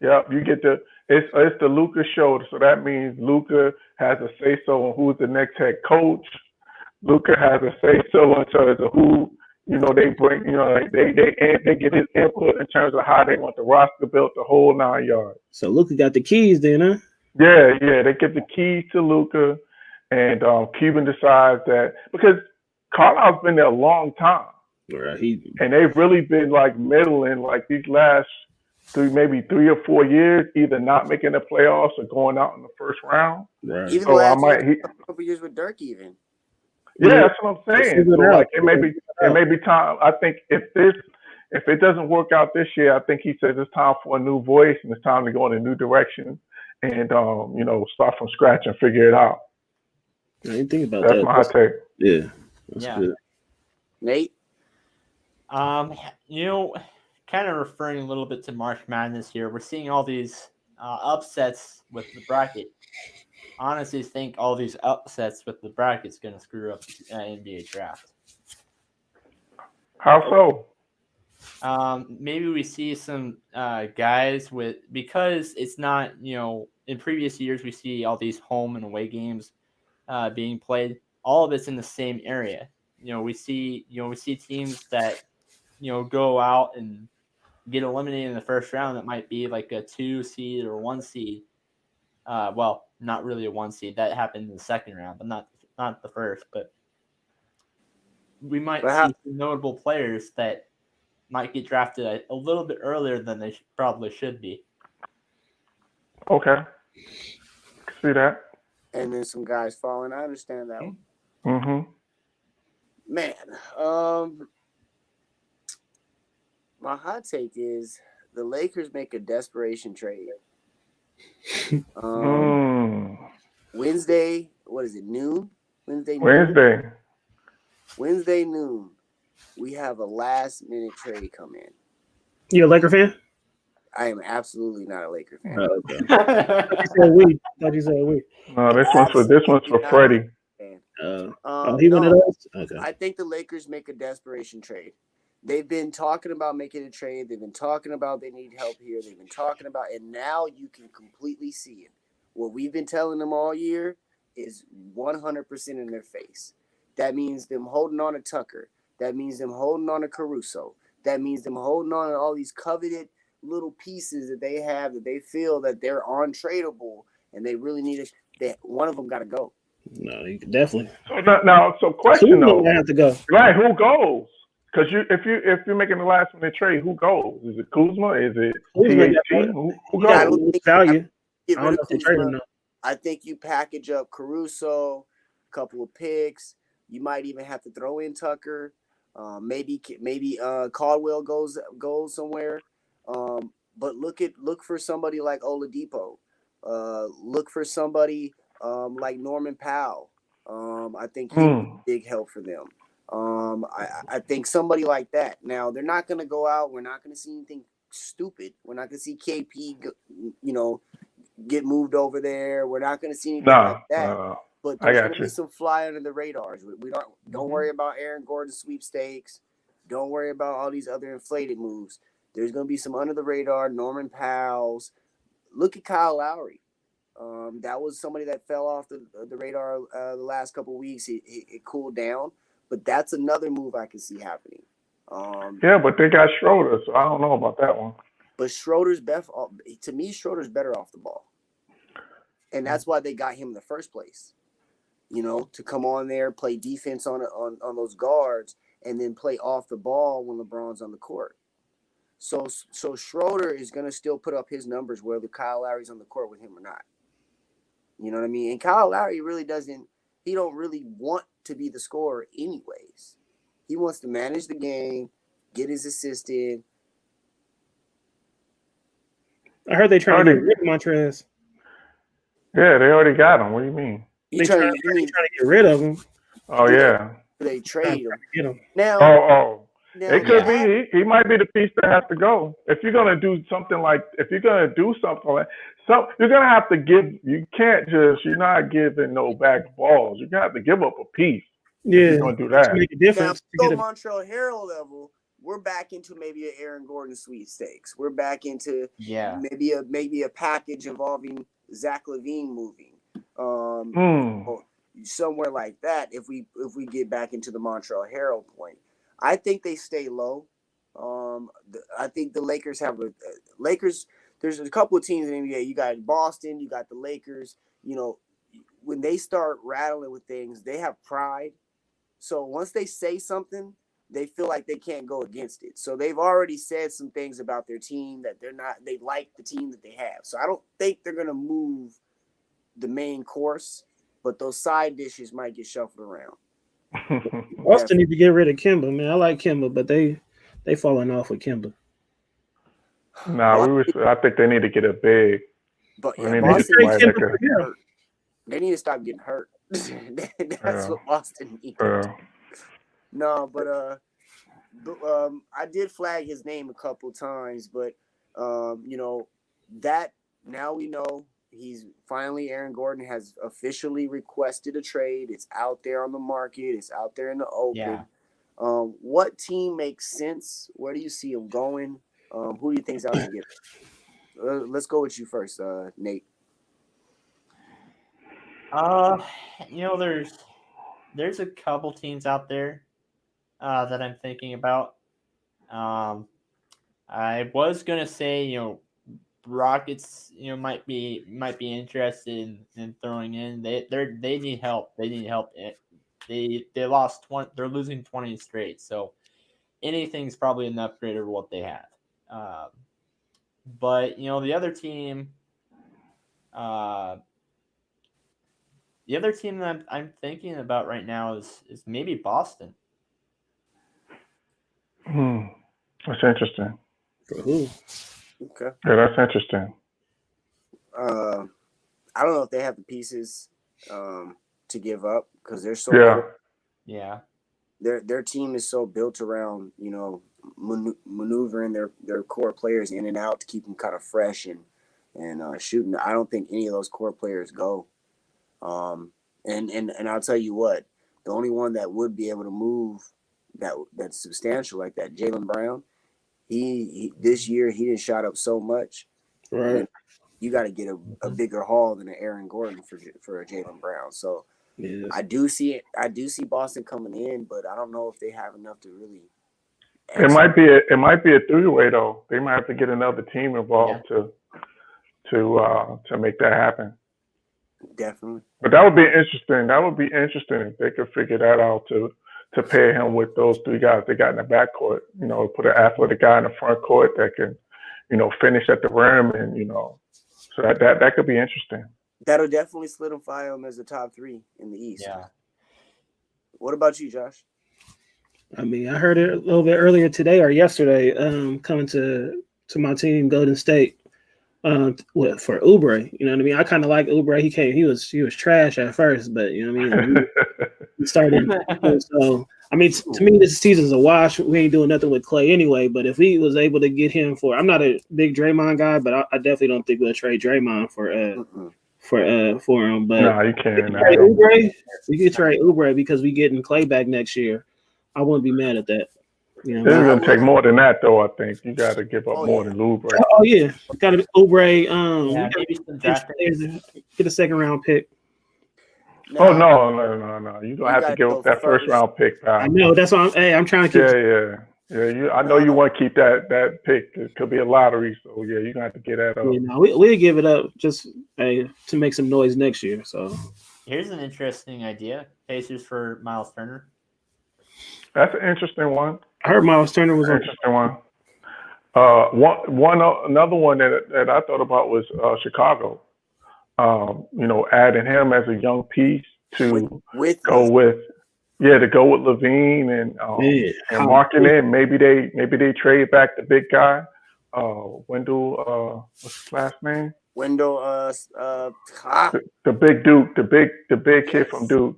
Yeah. You get it's the Luka show, so that means Luka has a say so on who's the next head coach. Luka has a say so in terms of who they bring. They get his input in terms of how they want the roster built, the whole 9 yards. So Luka got the keys, then, huh? Yeah. They give the keys to Luka, and Cuban decides that because Carlisle's been there a long time, right? And they've really been like middling like these last 3 or 4 years, either not making the playoffs or going out in the first round. Right. Even a couple years with Dirk, even. Yeah, that's what I'm saying. So like it may be time. I think if it doesn't work out this year, I think he says it's time for a new voice and it's time to go in a new direction and start from scratch and figure it out. I didn't think about that. That's my hot take. Yeah. That's good. Nate? Kind of referring a little bit to March Madness here, we're seeing all these upsets with the bracket. Honestly, think all these upsets with the bracket's going to screw up the NBA draft. How so? Maybe we see some guys because it's not, in previous years we see all these home and away games being played. All of it's in the same area. We see teams that go out and get eliminated in the first round. That might be like a 2 seed or 1 seed. Well, not really a 1 seed. That happened in the second round, but not the first. But we might see some notable players that might get drafted a little bit earlier than they probably should be. Okay. See that? And then some guys falling. I understand that one. Mm-hmm. Man, my hot take is the Lakers make a desperation trade. Wednesday, what is it, noon? Wednesday noon. We have a last-minute trade come in. You a Laker fan? I am absolutely not a Laker fan. Okay. Thought you said we. No, this one's for Freddie. He one of those? Okay. I think the Lakers make a desperation trade. They've been talking about making a trade. They've been talking about they need help here. They've been talking about, and now you can completely see it. What we've been telling them all year is 100% in their face. That means them holding on to Tucker. That means them holding on to Caruso. That means them holding on to all these coveted little pieces that they have that they feel that they're untradeable, and they really need it. One of them got to go. No, you can definitely. So question though, have to go. Right? Who goes? Because if you're making the last minute trade, who goes? Is it Kuzma? Is it THT? Who goes? Value. I don't know if they trade him. I think you package up Caruso, a couple of picks. You might even have to throw in Tucker. Maybe Caldwell goes somewhere. But look for somebody like Oladipo. Look for somebody like Norman Powell. I think he's a big help for them. I think somebody like that. Now they're not going to go out. We're not going to see anything stupid. We're not going to see KP, get moved over there. We're not going to see anything like that. But there's going to be some fly under the radars. We don't worry about Aaron Gordon sweepstakes. Don't worry about all these other inflated moves. There's going to be some under the radar Norman Powell's. Look at Kyle Lowry. That was somebody that fell off the radar the last couple of weeks. It cooled down, but that's another move I can see happening. But they got Schroeder, so I don't know about that one. But to me, Schroeder's better off the ball, and that's why they got him in the first place. To come on there, play defense on those guards, and then play off the ball when LeBron's on the court. So Schroeder is going to still put up his numbers whether Kyle Lowry's on the court with him or not. You know what I mean? And Kyle Lowry really don't really want to be the scorer anyways. He wants to manage the game, get his assistant. I heard they trying to get rid of Montrez. Yeah, they already got him. What do you mean? They trying to get rid of him. Oh, yeah. They trade him. Now, it could be. He might be the piece that has to go. If you're gonna do something like, you're gonna have to give. You can't just. You're not giving no back balls. You're gonna have to give up a piece. Yeah, you're gonna do that. To make a difference. Now, Montreal Harrell level, we're back into maybe an Aaron Gordon sweepstakes. We're back into maybe a package involving Zach LaVine moving. Somewhere like that. If we get back into the Montreal Harrell point. I think they stay low. I think the Lakers have Lakers. There's a couple of teams in the NBA. You got Boston. You got the Lakers. When they start rattling with things, they have pride. So once they say something, they feel like they can't go against it. So they've already said some things about their team that they're not. They like the team that they have. So I don't think they're gonna move the main course, but those side dishes might get shuffled around. Boston need to get rid of Kemba, man. I like Kemba, but they falling off with Kemba. I think they need to get a big. But they need to stop getting hurt. That's what Boston needs. No, but I did flag his name a couple times, but that now we know. He's finally, Aaron Gordon has officially requested a trade. It's out there on the market. It's out there in the open. What team makes sense? Where do you see him going? Who do you think's out to get? Let's go with you first, Nate. There's a couple teams out there that I'm thinking about. I was gonna say, Rockets, might be interested in throwing in. They need help. They need help. They lost 20. They're losing 20 straight. So anything's probably an upgrade over what they have. But the other team. The other team that I'm thinking about right now is maybe Boston. That's interesting. Ooh. Okay. Yeah, that's interesting. I don't know if they have the pieces to give up because they're so Yeah. Their team is so built around maneuvering their core players in and out to keep them kind of fresh and shooting. I don't think any of those core players go. And I'll tell you what, the only one that would be able to move that's substantial like that, Jaylen Brown. He this year he didn't shot up so much. Right. You got to get a bigger haul than an Aaron Gordon for a Jaylen Brown. So Yeah. I do see Boston coming in, but I don't know if they have enough to really. It might be a three-way though. They might have to get another team involved to make that happen. Definitely. But that would be interesting. That would be interesting if they could figure that out to pair him with those three guys they got in the backcourt. Put an athletic guy in the front court that can, finish at the rim, and so that could be interesting. That'll definitely solidify him as a top 3 in the East. Yeah. What about you, Josh? I mean, I heard it a little bit earlier today or yesterday. Coming to my team, Golden State. For Oubre, you know what I mean? I kind of like Oubre. He was trash at first, but you know what I mean? He started. So I mean, to me, this season's a wash. We ain't doing nothing with Clay anyway. But if we was able to get him I'm not a big Draymond guy, but I definitely don't think we'll trade Draymond for him. But no, you can't. We could trade Oubre because we getting Clay back next year. I wouldn't be mad at that. It's gonna take more than that, though. I think you got to give up more than Oubre. Oh yeah, got to be Oubre. Maybe some draft picks. Get a second round pick. No. You don't have to give up that first round pick, pal. I know that's why I'm trying to keep. Yeah. I know you want to keep that pick. It could be a lottery, so yeah, you're gonna have to get that up. We'll give it up just to make some noise next year. So here's an interesting idea: Pacers for Miles Turner. That's an interesting one. I heard Miles Turner was an interesting one. Another one that I thought about was Chicago. Adding him as a young piece to go with Levine and marking in. Maybe they trade back the big guy, Wendell. What's his last name? Wendell. The big Duke, the big kid from Duke.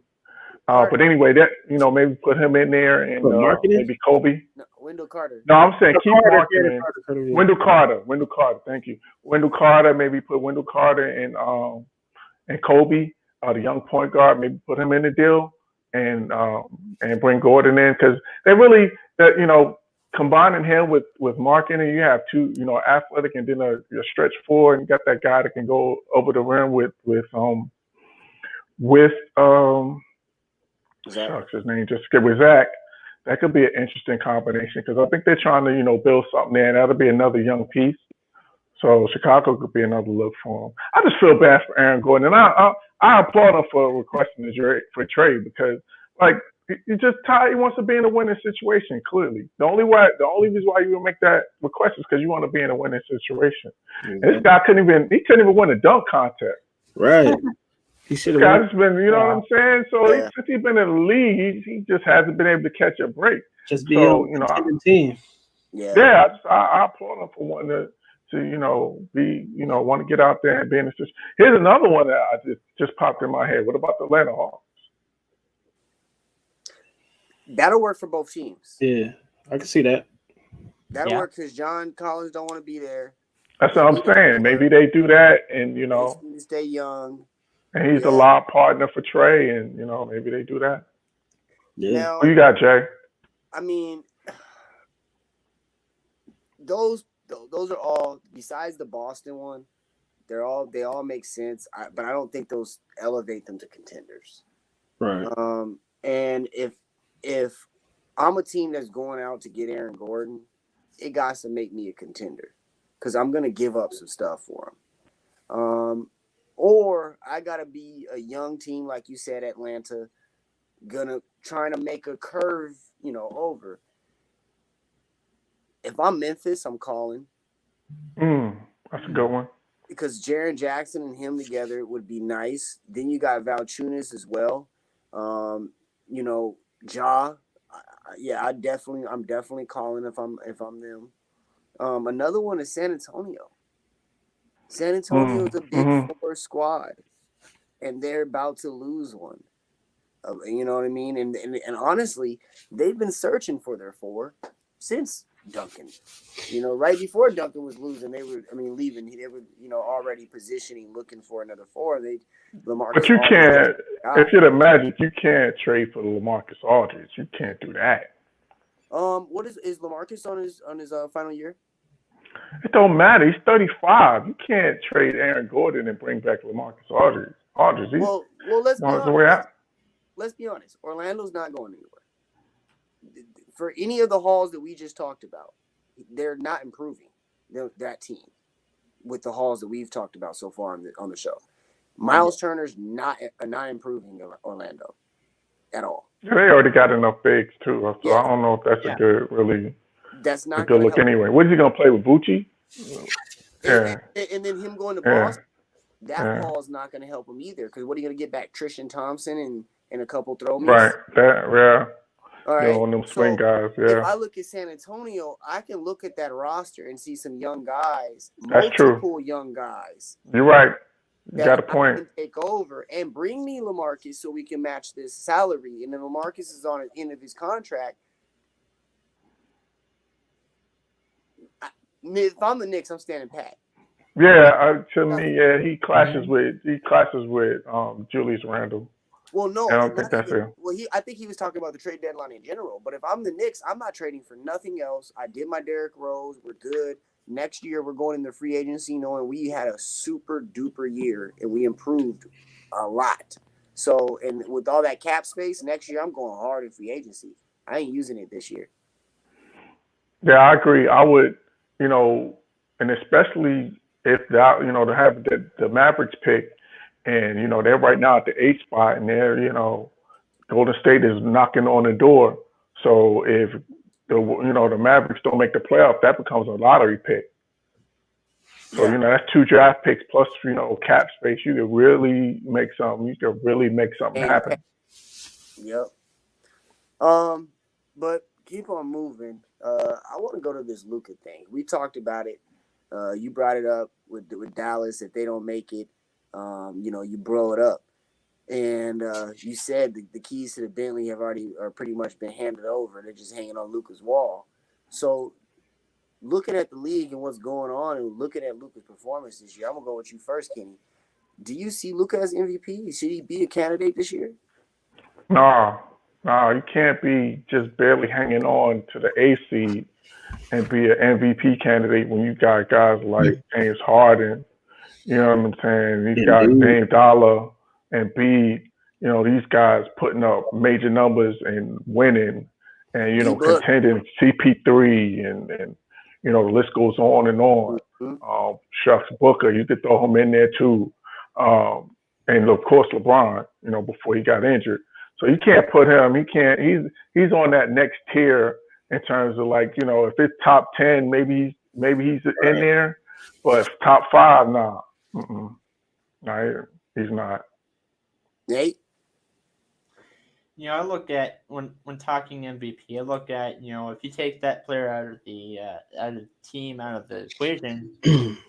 But anyway, that maybe put him in there and maybe Kobe. No, Wendell Carter. No, I'm saying keep marketing. Wendell Carter. Thank you. Wendell Carter. Maybe put Wendell Carter and Kobe, the young point guard. Maybe put him in the deal and bring Gordon in because they really combining him with marketing. You have two athletic and then a stretch four and you got that guy that can go over the rim with his name just skip with Zach. That could be an interesting combination because I think they're trying to build something there, and that'll be another young piece. So Chicago could be another look for him. I just feel bad for Aaron Gordon, and I applaud him for requesting for trade because he's just tired. He wants to be in a winning situation. Clearly, the only reason why you would make that request is because you want to be in a winning situation. Mm-hmm. And this guy couldn't even win a dunk contest. Right. He should have. Guy's been, what I'm saying. So since he's been in the league, he just hasn't been able to catch a break. Just be on the team. Yeah. I applaud him for wanting to want to get out there and be in the situation. Here's another one that I just popped in my head. What about the Atlanta Hawks? That'll work for both teams. Yeah, I can see that. That'll work because John Collins don't want to be there. That's what I'm saying. Maybe they do that, and stay young. And he's a lob partner for Trey, and maybe they do that. Yeah. Now, Who you got, Jay? I mean, those are all besides the Boston one. They all make sense, but I don't think those elevate them to contenders. Right. And if I'm a team that's going out to get Aaron Gordon, it got to make me a contender because I'm gonna give up some stuff for him. Or I gotta be a young team like you said, Atlanta, trying to make a curve, over. If I'm Memphis, I'm calling. That's a good one. Because Jaren Jackson and him together would be nice. Then you got Valanciunas as well. Ja. I'm definitely calling if I'm them. Another one is San Antonio. San Antonio is a big four squad, and they're about to lose one. You know what I mean? And honestly, they've been searching for their four since Duncan. Right before Duncan was leaving. They were already positioning, looking for another four. LaMarcus. But you can't. If you're the Magic, you can't trade for LaMarcus Aldridge. You can't do that. What is LaMarcus on his final year? It don't matter. He's 35. You can't trade Aaron Gordon and bring back LaMarcus Aldridge. Well, let's be honest. Let's be honest. Orlando's not going anywhere. For any of the hauls that we just talked about, they're not improving that team with the hauls that we've talked about so far on the show. Miles Turner's not improving Orlando at all. Yeah, they already got enough bigs too, so I don't know if that's that's not a good look anyway. What is he gonna play with Bucci? And then him going to Boston, that haul is not going to help him either. Because what are you going to get back? Tristan Thompson and a couple throw-ins? Right. All right. One of them swing guys. If I look at San Antonio, I can look at that roster and see some young guys. That's multiple young guys. You're right. You got a point. Can take over and bring me LaMarcus so we can match this salary. And then LaMarcus is on the end of his contract. If I'm the Knicks, I'm standing pat. Yeah, to me, he clashes with Julius Randle. Well, no, I don't think that's fair. Well, I think he was talking about the trade deadline in general. But if I'm the Knicks, I'm not trading for nothing else. I did my Derrick Rose. We're good. Next year, we're going into free agency knowing we had a super duper year and we improved a lot. So, and with all that cap space, next year I'm going hard in free agency. I ain't using it this year. Yeah, I agree. I would, and especially if that, to have the Mavericks pick, and they're right now at the 8th spot, and they're Golden State is knocking on the door. So if the Mavericks don't make the playoff, that becomes a lottery pick. So that's 2 draft picks plus cap space. You could really make something. You could really make something happen. Yep. But keep on moving. I want to go to this Luka thing. We talked about it. You brought it up with Dallas. If they don't make it, you blow it up. And you said the keys to the Bentley are pretty much been handed over. They're just hanging on Luka's wall. So looking at the league and what's going on and looking at Luka's performance this year, I'm going to go with you first, Kenny. Do you see Luka as MVP? Should he be a candidate this year? No, you can't be just barely hanging on to the A seed and be an MVP candidate when you got guys like James Harden. You know what I'm saying? These guys, Dame Dollar and Bede, these guys putting up major numbers and winning and, contending CP3 and the list goes on and on. Shucks Booker, you could throw him in there too. And of course LeBron, before he got injured. So you can't put him, he's on that next tier in terms of if it's top 10, maybe he's in there, but top 5, nah. No, he's not. Nate? I look at when talking MVP, I look at if you take that player out of the team, out of the equation,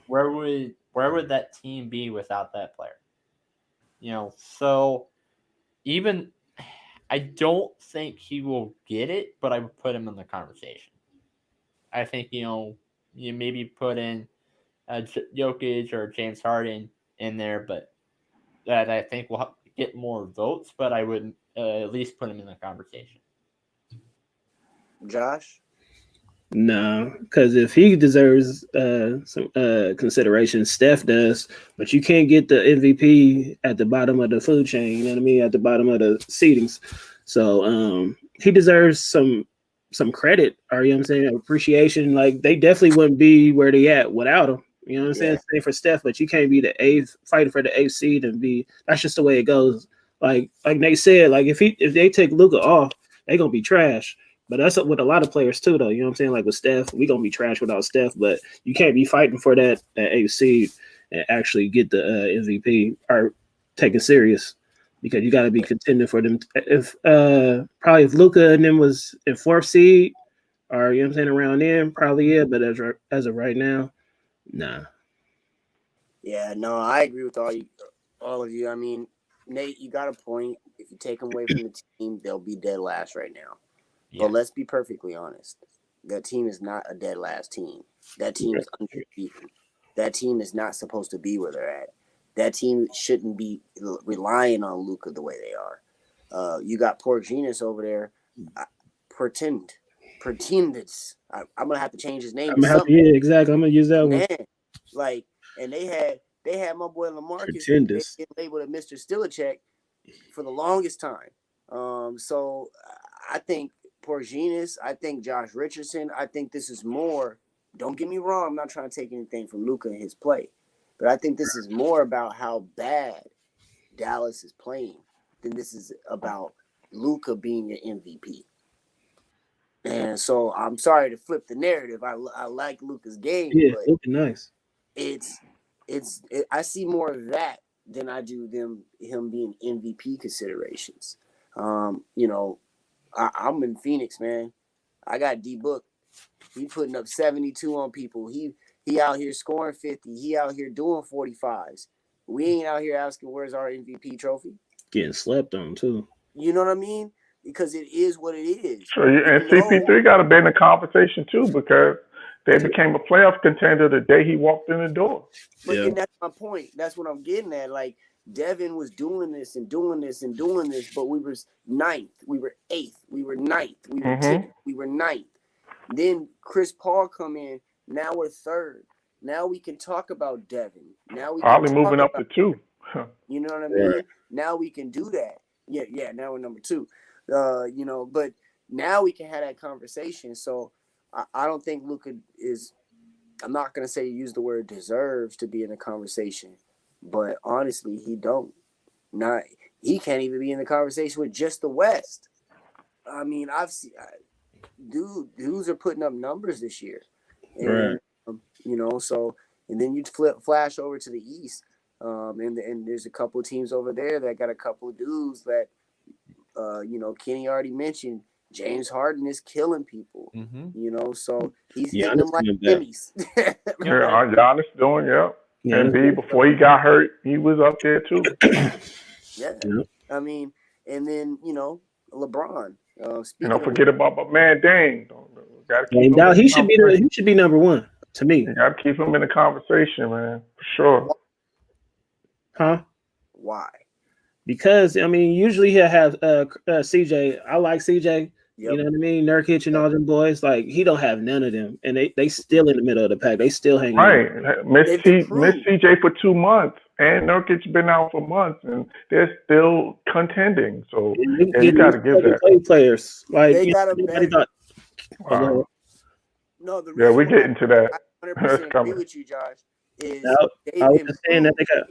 where would that team be without that player? So even I don't think he will get it, but I would put him in the conversation. I think you maybe put in Jokic or James Harden in there, but that I think will get more votes. But I would at least put him in the conversation. Josh? No, because if he deserves some consideration, Steph does. But you can't get the MVP at the bottom of the food chain. You know what I mean? At the bottom of the seatings. So he deserves some credit. Or you know what I'm saying? Appreciation. Like they definitely wouldn't be where they at without him. You know what I'm saying? Same for Steph, but you can't be the eighth fighting for the eighth seed and be. That's just the way it goes. Like Nate said, like if they take Luka off, they gonna be trash. But that's with a lot of players too, though. You know what I'm saying? Like with Steph, we gonna be trash without Steph, but you can't be fighting for that eighth seed and actually get the MVP or take it serious because you got to be contending for them. If probably if Luka and them was in fourth seed or you know what I'm saying around then, probably yeah. But as of right now, nah. Yeah, no, I agree with all of you. I mean, Nate, you got a point. If you take them away from the team, they'll be dead last right now. Yeah. But let's be perfectly honest. That team is not a dead last team. That team is undefeated. That team is not supposed to be where they're at. That team shouldn't be relying on Luka the way they are. You got Porzingis over there. Pretenders. I'm gonna have to change his name. Yeah, exactly. I'm gonna use that one. Like, and they had my boy LaMarcus get labeled a Mr. Stilachek for the longest time. So I think Porzingis, I think Josh Richardson, I think this is more. Don't get me wrong, I'm not trying to take anything from Luka and his play, but I think this is more about how bad Dallas is playing than this is about Luka being an MVP. And so I'm sorry to flip the narrative. I like Luka's game, but looking nice. I see more of that than I do him being MVP considerations. You know, I'm in Phoenix, man. I got D-Book. He putting up 72 on people. He out here scoring 50. He out here doing 45s. We ain't out here asking where's our MVP trophy. Getting slept on too. You know what I mean? Because it is what it is. Sure, and CP3 got to be in the conversation too because they became a playoff contender the day he walked in the door. But and that's my point. That's what I'm getting at. Like Devin was doing this and doing this and doing this, but we were ninth, we were eighth, we were ninth, we were 10th, we were ninth. Then Chris Paul come in. Now we're third. Now we can talk about Devin. Now we probably moving up to 2. You know what I mean? Right. Now we can do that. Yeah. Now we're number 2. You know, but now we can have that conversation. So I don't think Luka is. I'm not gonna say use the word deserves to be in a conversation, but honestly, he don't. He can't even be in the conversation with just the West. I mean, I've seen dudes are putting up numbers this year, and, right? You know, so and then you flash over to the East, and there's a couple of teams over there that got a couple of dudes that, you know, Kenny already mentioned. James Harden is killing people, you know, so he's hitting them like Emmys. Giannis doing, and B, before he got hurt, he was up there too. Yeah. I mean, and then, you know, LeBron. Don't forget about my man Dame. He should be number 1 to me. You got to keep him in the conversation, man, for sure. Huh? Why? Because I mean, usually he'll have CJ. I like CJ. You know what I mean? Nurkic and all them boys. Like he don't have none of them, and they still in the middle of the pack. They still hanging. Right, miss CJ for 2 months, and Nurkic been out for months, and they're still contending. So you got to give that. Players like they got a wow. No, the we're getting to that. I 100% agree with you, Josh. I was just saying that they got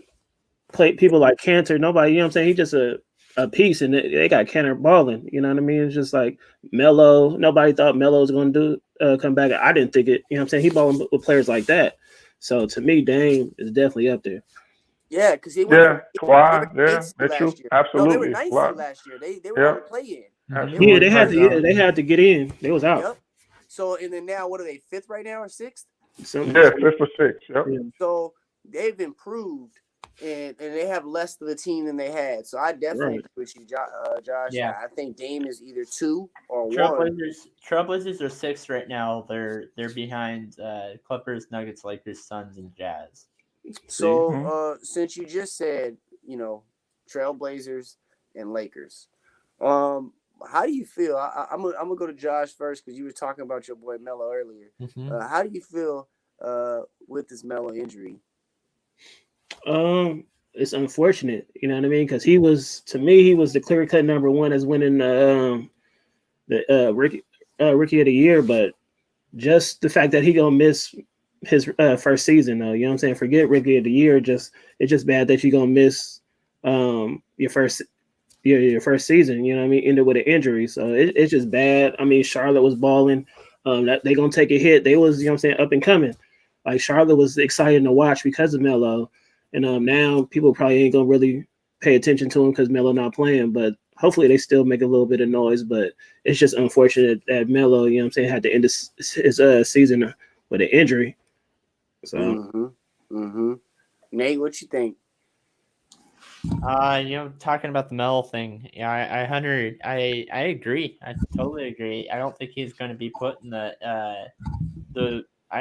play people like Cantor. Nobody, you know what I'm saying? He just a piece, and they got Cantor balling. You know what I mean? It's just like Melo. Nobody thought Melo was going to come back. I didn't think it. You know what I'm saying? He balling with players like that. So to me, Dame is definitely up there. Yeah, because he went. That's true. Absolutely. No, they were ninth last year. They were on the play in. Yeah, they had to get in. They was out. Yep. So and then now, what are they? 5th right now or 6th? 5th or 6th. Yep. Yeah. So they've improved. And they have less of the team than they had. So I definitely agree with you, Josh. Yeah. I think Dame is either 2 or 1. Trailblazers are 6th right now. They're behind Clippers, Nuggets, Lakers, Suns, and Jazz. So since you just said, you know, Trailblazers and Lakers, how do you feel? I'm gonna go to Josh first because you were talking about your boy Melo earlier. How do you feel with this Melo injury? It's unfortunate, you know what I mean? Because he was the clear cut number one as winning the rookie of the year, but just the fact that he gonna miss his first season, though, you know what I'm saying? Forget rookie of the year. It's just bad that you're gonna miss your first season. You know what I mean? Ended with an injury, so it's just bad. I mean, Charlotte was balling. That they gonna take a hit. They was, you know what I'm saying, up and coming. Like Charlotte was exciting to watch because of Melo, and now people probably ain't gonna really pay attention to him because Melo not playing. But hopefully they still make a little bit of noise. But it's just unfortunate that Melo, you know what I'm saying, had to end his season with an injury. So, Nate, what you think? Talking about the Melo thing, I agree. I totally agree. I don't think he's going to be put in I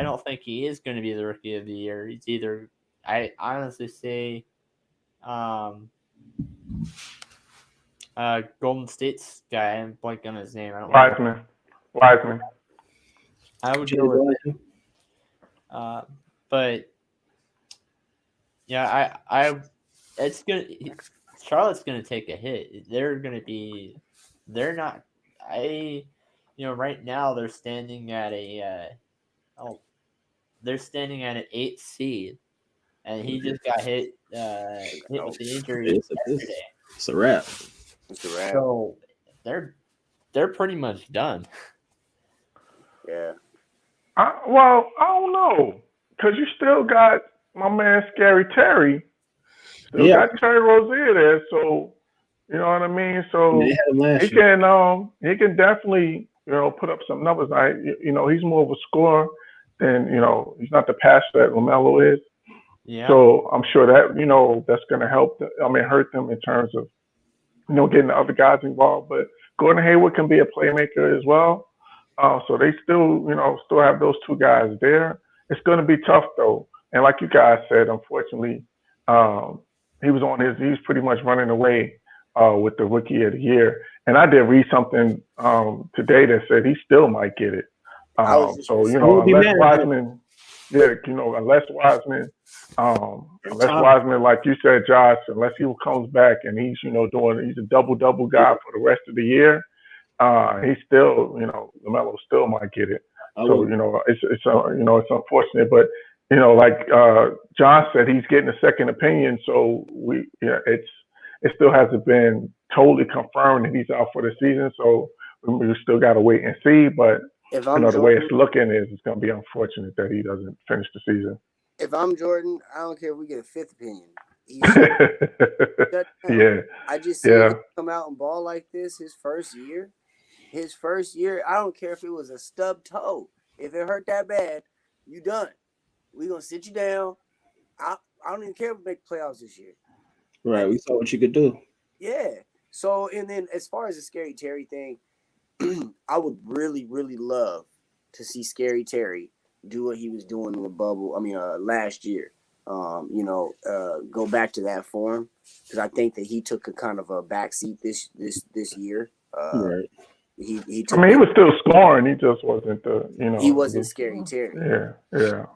don't think he is going to be the rookie of the year. He's either, I honestly say, Golden State's guy. I'm blanking on his name. I don't know. Wiseman. I would go with him. But yeah, Charlotte's gonna take a hit. Right now they're standing at an 8th seed, and he just got hit with the injury yesterday. It's a wrap. So they're pretty much done. Yeah. I don't know, because you still got my man Scary Terry. Still got Terry Rozier there, so you know what I mean. So he can definitely put up some numbers. He's more of a scorer than he's not the passer that LaMelo is. Yeah. So I'm sure that that's going to hurt them in terms of getting the other guys involved. But Gordon Hayward can be a playmaker as well. So they still have those two guys there. It's going to be tough though, and like you guys said, unfortunately. He's pretty much running away with the rookie of the year. And I did read something today that said he still might get it. Unless Wiseman, like you said, Josh, unless he comes back and he's a double guy for the rest of the year, he still, LaMelo still might get it. So it's unfortunate, but like John said, he's getting a second opinion. So it still hasn't been totally confirmed that he's out for the season. So we still got to wait and see. But the way it's looking it's going to be unfortunate that he doesn't finish the season. If I'm Jordan, I don't care if we get a fifth opinion. Yeah. I just see him come out and ball like this his first year. I don't care if it was a stub toe. If it hurt that bad, you done. We're going to sit you down. I don't even care if we make the playoffs this year. Right. We saw what you could do. Yeah. So, and then as far as the Scary Terry thing, I would really, really love to see Scary Terry do what he was doing in the bubble. Last year. Go back to that form, because I think that he took a kind of a backseat this year. Right. He was still scoring. He just wasn't he wasn't Scary Terry. Yeah.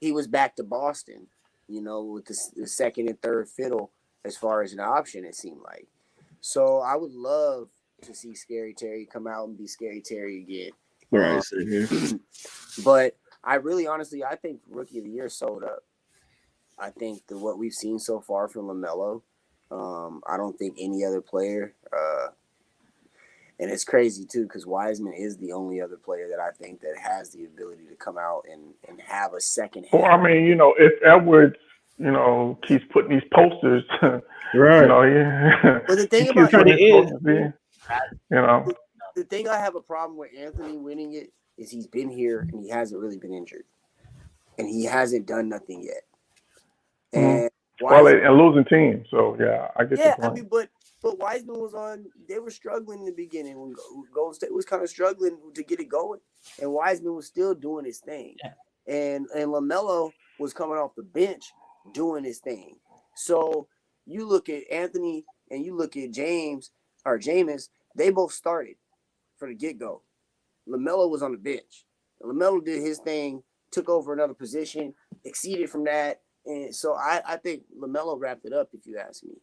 He was back to Boston, with the second and third fiddle as far as an option, it seemed like. So I would love to see Scary Terry come out and be Scary Terry again. Right. But I think Rookie of the Year sold up. I think what we've seen so far from LaMelo, I don't think any other player, and it's crazy too, because Wiseman is the only other player that I think that has the ability to come out and have a second half. Well, if Edwards, keeps putting these posters, right. But the thing about the thing I have a problem with Anthony winning it is he's been here and he hasn't really been injured, and he hasn't done nothing yet. And and losing team. So I get the point. But Wiseman was on. They were struggling in the beginning when Golden State was kind of struggling to get it going, and Wiseman was still doing his thing. Yeah. And LaMelo was coming off the bench doing his thing. So you look at Anthony and you look at Jameis. they both started for the get-go. LaMelo was on the bench. LaMelo did his thing, took over another position, exceeded from that. And so I think LaMelo wrapped it up, if you ask me.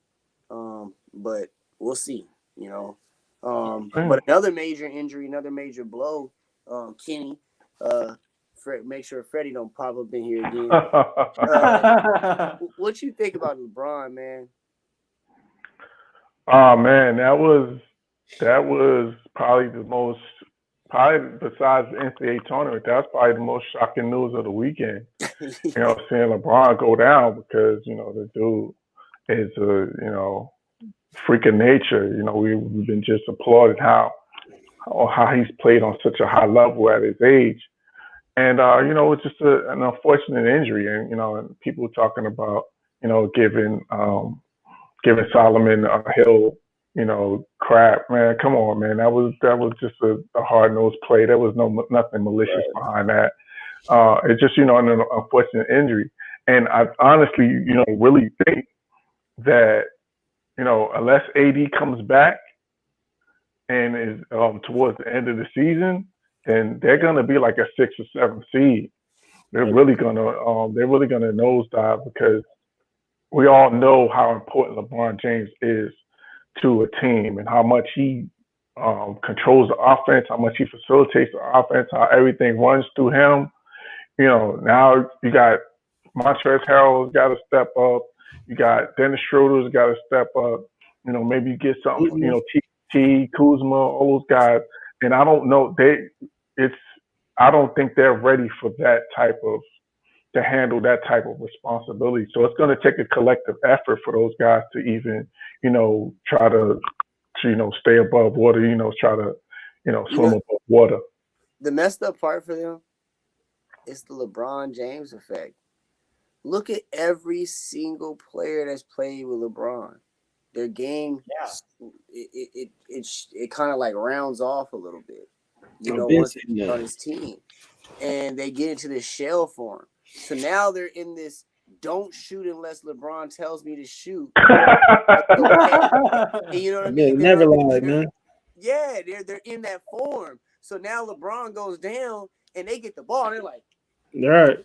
But we'll see, you know. But another major injury, another major blow, Kenny, make sure Freddie don't pop up in here again. What you think about LeBron, man? Oh man, that was probably besides the NCAA tournament, that's probably the most shocking news of the weekend. You know, seeing LeBron go down because, you know, the dude is a, you know, freak of nature. You know, we've been just applauded how he's played on such a high level at his age. And, you know, it's just an unfortunate injury. And, you know, and people talking about, you know, giving Solomon Hill, you know, crap, man. Come on, man. That was just a hard-nosed play. There was nothing malicious behind that. It's just, you know, an unfortunate injury. And I honestly, you know, really think that, you know, unless AD comes back and is towards the end of the season, then they're gonna be like a 6 or 7 seed. They're really gonna nosedive because we all know how important LeBron James is to a team and how much he controls the offense, how much he facilitates the offense, how everything runs through him. You know, now you got Montrezl Harrell's got to step up. You got Dennis Schroeder's got to step up. You know, maybe you get something, you know, T, Kuzma, all those guys. And I don't know, I don't think they're ready for that to handle that type of responsibility. So it's going to take a collective effort for those guys to even, you know, try to you know, stay above water, you know, try to, you know, swim above water. The messed up part for them is the LeBron James effect. Look at every single player that's played with LeBron. Their game, it kind of like rounds off a little bit, you know, once they're on his team. And they get into this shell form. So now they're in this don't shoot unless LeBron tells me to shoot. And you know what I mean? Never lied, man. Yeah, they're in that form. So now LeBron goes down and they get the ball. And they're like, all right.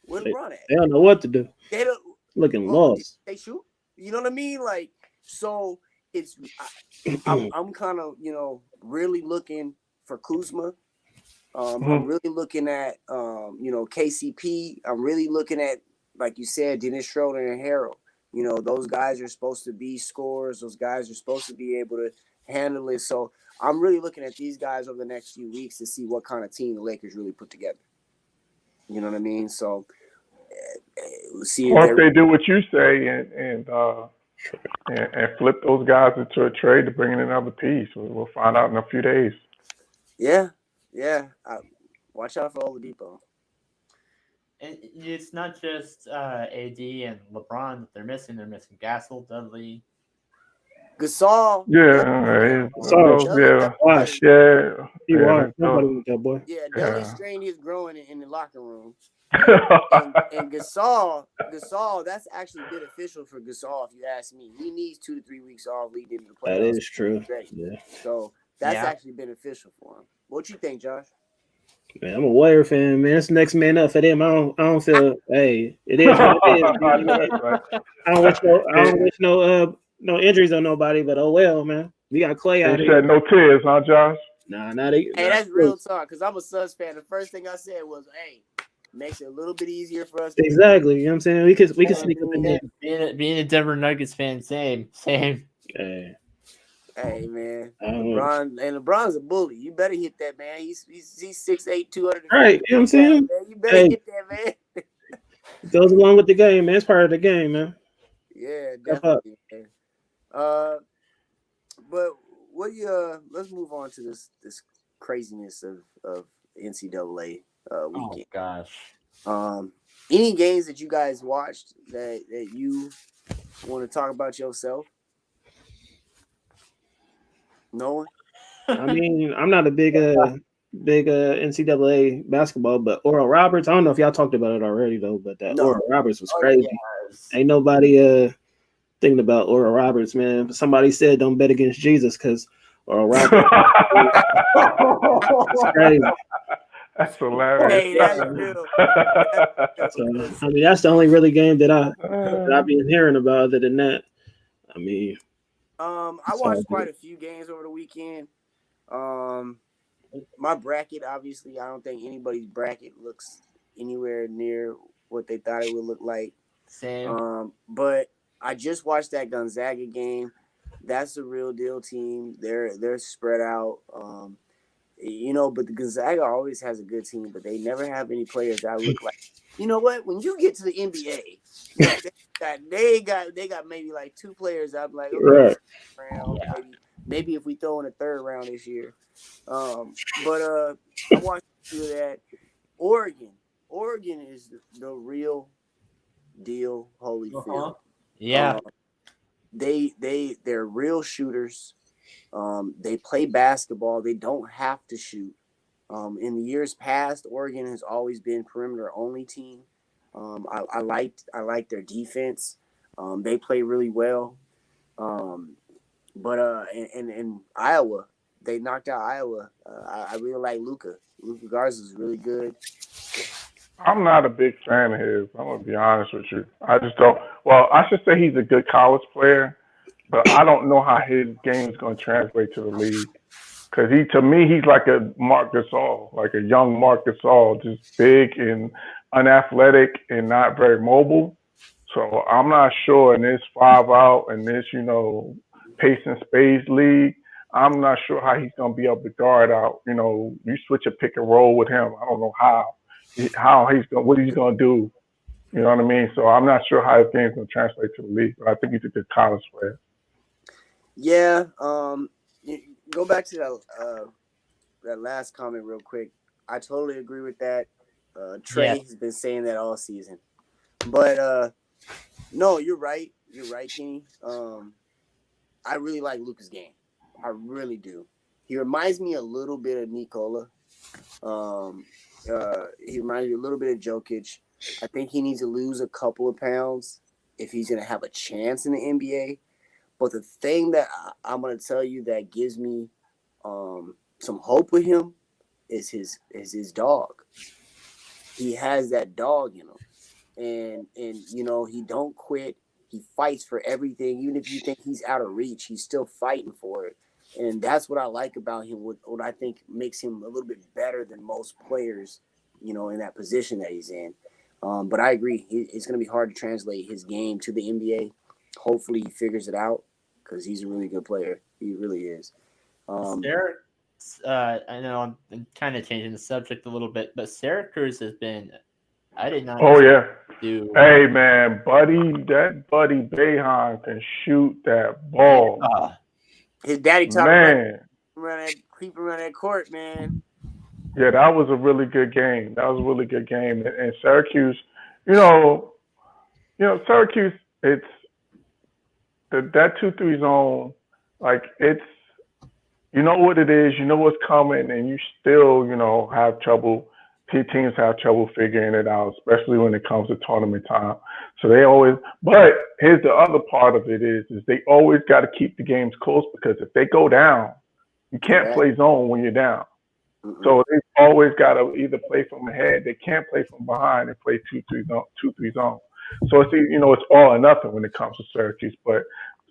Where LeBron at? They don't know what to do. They don't looking lost. They shoot. You know what I mean? Like, so it's I'm kind of, you know, really looking for Kuzma. I'm really looking at you know, KCP. I'm really looking at, like you said, Dennis Schroeder and Harrell. You know, those guys are supposed to be scorers. Those guys are supposed to be able to handle it. So I'm really looking at these guys over the next few weeks to see what kind of team the Lakers really put together. You know what I mean? So we'll see. Or if they do what you say and flip those guys into a trade to bring in another piece. We'll find out in a few days. Yeah. Watch out for Oladipo. And it's not just AD and LeBron that they're missing. They're missing Gasol, Dudley, Gasol. Nobody with that boy. Yeah, Dudley strained his groin in the locker room. and Gasol, that's actually beneficial for Gasol, if you ask me. He needs 2 to 3 weeks off leading into the playoffs. That is true. Yeah. So that's actually beneficial for him. What you think, Josh? Man, I'm a Warrior fan, man. It's next man up for them. I don't feel. Hey, it is what it is. I don't wish no injuries on nobody, but oh well, man. We got Clay out here. Shed no tears, huh, Josh? Nah, not even. Hey, that's real talk. Because I'm a Suns fan. The first thing I said was, "Hey, makes it a little bit easier for us." Exactly. You know what I'm saying? We can sneak up in there. Being a Denver Nuggets fan, same. Hey man, LeBron's a bully. You better hit that, man. He's 6'8", 200. Right, you know what I'm saying? Man. You better hit that, man. It goes along with the game, man. It's part of the game, man. Yeah, definitely. Man. But what let's move on to this craziness of NCAA weekend. Oh gosh. Any games that you guys watched that you want to talk about yourself? No one. I mean, I'm not a big NCAA basketball, but Oral Roberts. I don't know if y'all talked about it already though, but Oral Roberts was crazy. Yes. Ain't nobody thinking about Oral Roberts, man. Somebody said don't bet against Jesus because or Rob. It's crazy. That's hilarious. Hey, that's real. So, I mean, that's the only really game that I've been hearing about. Other than that, I mean, I It's all watched quite good. a few games over the weekend. My bracket, obviously, I don't think anybody's bracket looks anywhere near what they thought it would look like. Same. But I just watched that Gonzaga game. That's a real deal team. They're spread out. But the Gonzaga always has a good team, but they never have any players that look like. You know what? When you get to the NBA, they got maybe like two players. I'm like, okay, right. round, maybe if we throw in a third round this year. But I watched a few of that. Oregon is the real deal, Holyfield. Yeah. They're real shooters. They play basketball. They don't have to shoot. In the years past, Oregon has always been perimeter only team. I liked their defense. They play really well. But in Iowa, they knocked out Iowa. I really like Luka. Luka Garza is really good. I'm not a big fan of his. I'm gonna be honest with you. I just don't. Well, I should say he's a good college player, but I don't know how his game is gonna translate to the league. Because to me, he's like a Marc Gasol, like a young Marc Gasol, just big and unathletic and not very mobile. So I'm not sure in this 5-out and this, pace and space league, I'm not sure how he's going to be able to guard out. You switch a pick and roll with him. I don't know how what he's going to do. You know what I mean? So I'm not sure how his game's going to translate to the league, but I think he's a good college player. Yeah. Go back to that last comment real quick. I totally agree with that. Trey has been saying that all season. But no, you're right. You're right, Kenny. I really like Luka's game. I really do. He reminds me a little bit of Nikola. He reminds me a little bit of Jokic. I think he needs to lose a couple of pounds if he's going to have a chance in the NBA. But the thing that I'm going to tell you that gives me some hope with him is his dog. He has that dog in him. And he don't quit. He fights for everything. Even if you think he's out of reach, he's still fighting for it. And that's what I like about him, what I think makes him a little bit better than most players, in that position that he's in. But I agree. It's going to be hard to translate his game to the NBA. Hopefully he figures it out because he's a really good player. He really is. I know I'm kind of changing the subject a little bit, but Syracuse has been – I did not – Oh, yeah. Hey, man, Buddy Boeheim can shoot that ball. His daddy taught him creep around that court, man. Yeah, that was a really good game. And Syracuse, Syracuse, it's that 2-3 zone, like it's, you know what it is, you know what's coming, and you still, have trouble. Teams have trouble figuring it out, especially when it comes to tournament time. So but here's the other part of it is they always got to keep the games close because if they go down, you can't play zone when you're down. Mm-hmm. So they always got to either play from ahead. They can't play from behind and play 2-3 zone. So it's all or nothing when it comes to Syracuse. But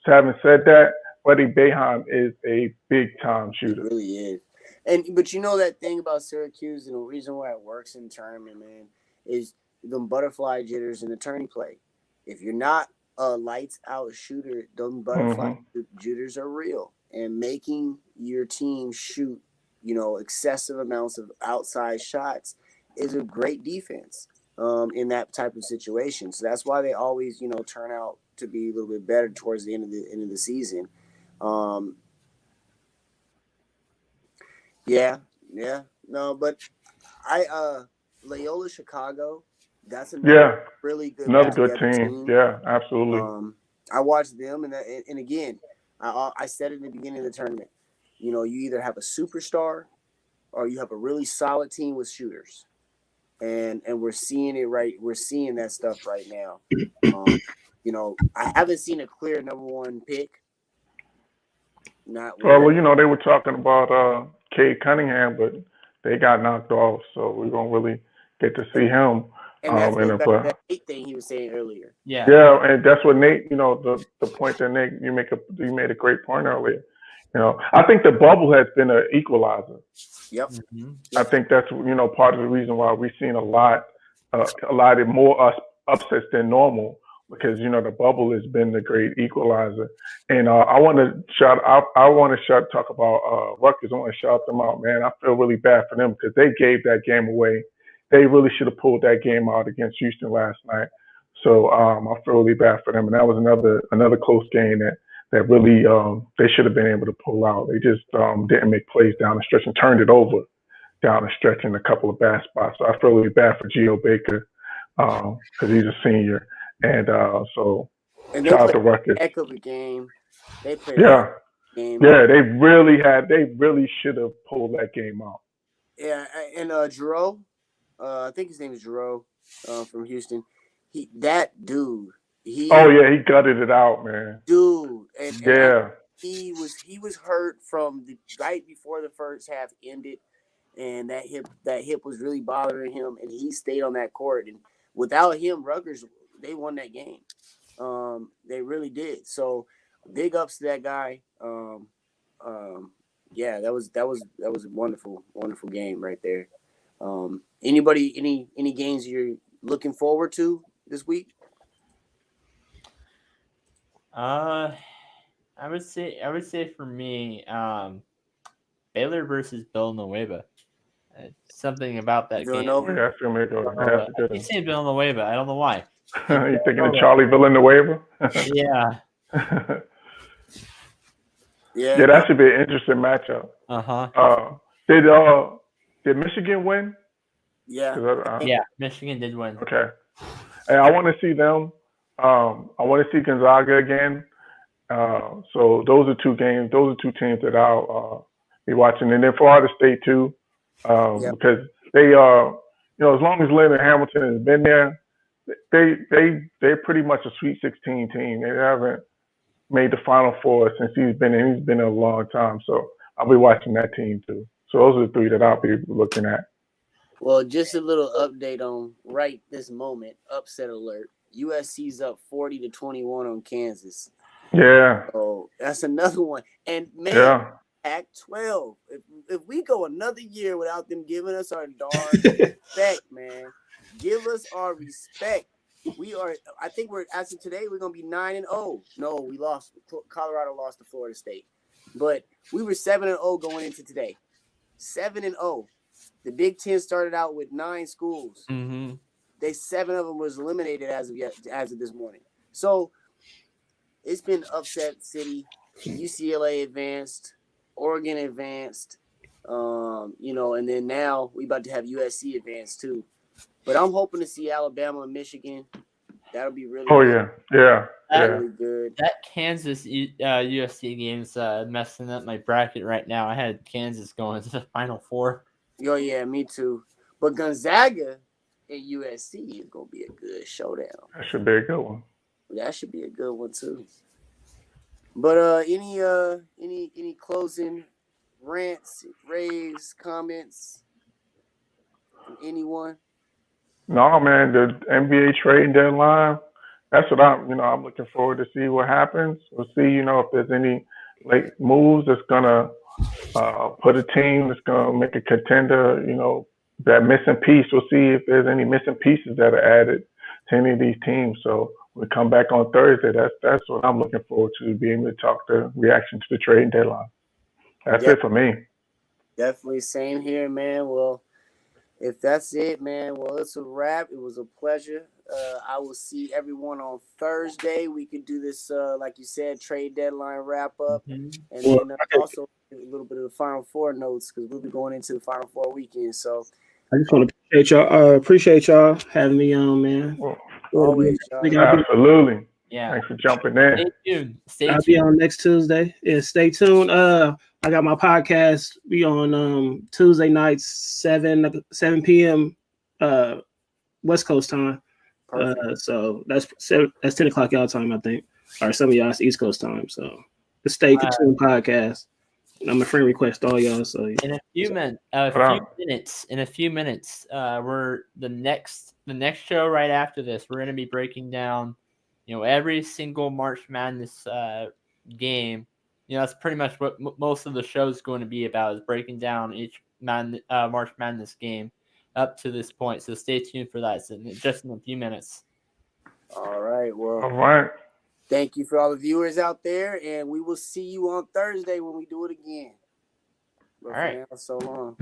having said that, Buddy Boeheim is a big time shooter. He really is. But that thing about Syracuse and the reason why it works in tournament, man, is the butterfly jitters and the turning play. If you're not a lights out shooter, those butterfly jitters are real. And making your team shoot, excessive amounts of outside shots is a great defense in that type of situation. So that's why they always, turn out to be a little bit better towards the end of the season. But Loyola Chicago, that's another really good, good team. Yeah, absolutely. I watched them, and again, I said it in the beginning of the tournament. You either have a superstar or you have a really solid team with shooters, and we're seeing it right. We're seeing that stuff right now. I haven't seen a clear number one pick. Not Well, you know, they were talking about Cade Cunningham, but they got knocked off, so we don't really get to see him. and that goes in back to the that Nate thing he was saying earlier. Yeah. Yeah, and that's what Nate, you know, the point that Nate, you made a great point earlier. You know, I think the bubble has been an equalizer. Yep. Mhm. I think that's, you know, part of the reason why we've seen a lot of more upsets than normal, because, you know, the bubble has been the great equalizer. And I want to talk about Rutgers. I want to shout them out, man. I feel really bad for them because they gave that game away. They really should have pulled that game out against Houston last night. So I feel really bad for them. And that was another close game that really they should have been able to pull out. They just didn't make plays down the stretch and turned it over down the stretch in a couple of bad spots. So I feel really bad for Geo Baker because he's a senior. And so And they shout out to played Rutgers. a heck of a game. They played Yeah. a game. Yeah, they really should have pulled that game out. Yeah, and Giroux, I think his name is Giroux, from Houston. That dude. He gutted it out, man. dude. And Yeah. he was hurt from the right before the first half ended, and that hip was really bothering him, and he stayed on that court. And without him, Rutgers, they won that game. They really did. So big ups to that guy. Yeah, that was a wonderful game right there. Anybody, any games you're looking forward to this week? I would say for me, Baylor versus Villanueva. Something about that game. Villanova? Yeah, that's gonna make a I keep saying Villanueva. I don't know why. You thinking of Charlie Villanueva? Yeah. Yeah, That should be an interesting matchup. Did Michigan win? yeah. 'Cause Yeah. Michigan did win. Okay. And I want to see them. I want to see Gonzaga again. So those are two games. Those are two teams that I'll be watching, and then Florida State too, because they are. You know, as long as Leonard Hamilton has been there, they're pretty much a Sweet 16 team. They haven't made the Final Four since he's been in. He's been in a long time. So I'll be watching that team too. So those are the three that I'll be looking at. Well, just a little update on right this moment. Upset alert. USC's up 40-21 on Kansas. Yeah. Oh, that's another one. And man, Yeah. Pac-12. If we go another year without them giving us our darn respect, man, give us our respect. I think as of today, we're gonna be 9-0. No, we lost. Colorado lost to Florida State, but we were 7-0 going into today. 7-0. The Big Ten started out with 9 schools. Mm-hmm. 7 of them was eliminated as of this morning. So it's been upset city. UCLA advanced, Oregon advanced, and then now we about to have USC advanced too. But I'm hoping to see Alabama and Michigan. That'll be really good. Yeah. Really good. That Kansas USC game's messing up my bracket right now. I had Kansas going to the Final Four. Oh yeah, me too. But Gonzaga and USC is gonna be a good showdown. That should be a good one. That should be a good one too. But any closing rants, raves, comments from anyone? No, man, the NBA trading deadline. That's what I'm looking forward to see what happens. We'll see, if there's any late moves that's gonna put a team that's gonna make a contender. That missing piece. We'll see if there's any missing pieces that are added to any of these teams. So we come back on Thursday. That's what I'm looking forward to, being able to talk the reaction to the trading deadline. That's it for me. Definitely same here, man. Well, if that's it, man, well, it's a wrap. It was a pleasure. I will see everyone on Thursday. We can do this, like you said, trade deadline wrap up. Mm-hmm. And then also a little bit of the Final Four notes because we'll be going into the Final Four weekend. So I just want to appreciate y'all having me on, man. always, Absolutely. Yeah. Thanks for jumping in. Stay tuned. I'll be on next Tuesday. Yeah, stay tuned. I got my podcast be on Tuesday nights, 7 p.m. West Coast time. So that's 10 o'clock y'all time, I think. Or some of y'all's East Coast time. So the Stay Tuned podcast. I'm a friend request all y'all. So In a few minutes, we're the next show right after this. We're going to be breaking down, every single March Madness game. That's pretty much what most of the show is going to be about, is breaking down each March Madness game up to this point. So stay tuned for that. So just in a few minutes. All right. Well, All right. thank you for all the viewers out there, and we will see you on Thursday when we do it again. But all right. for now, so long.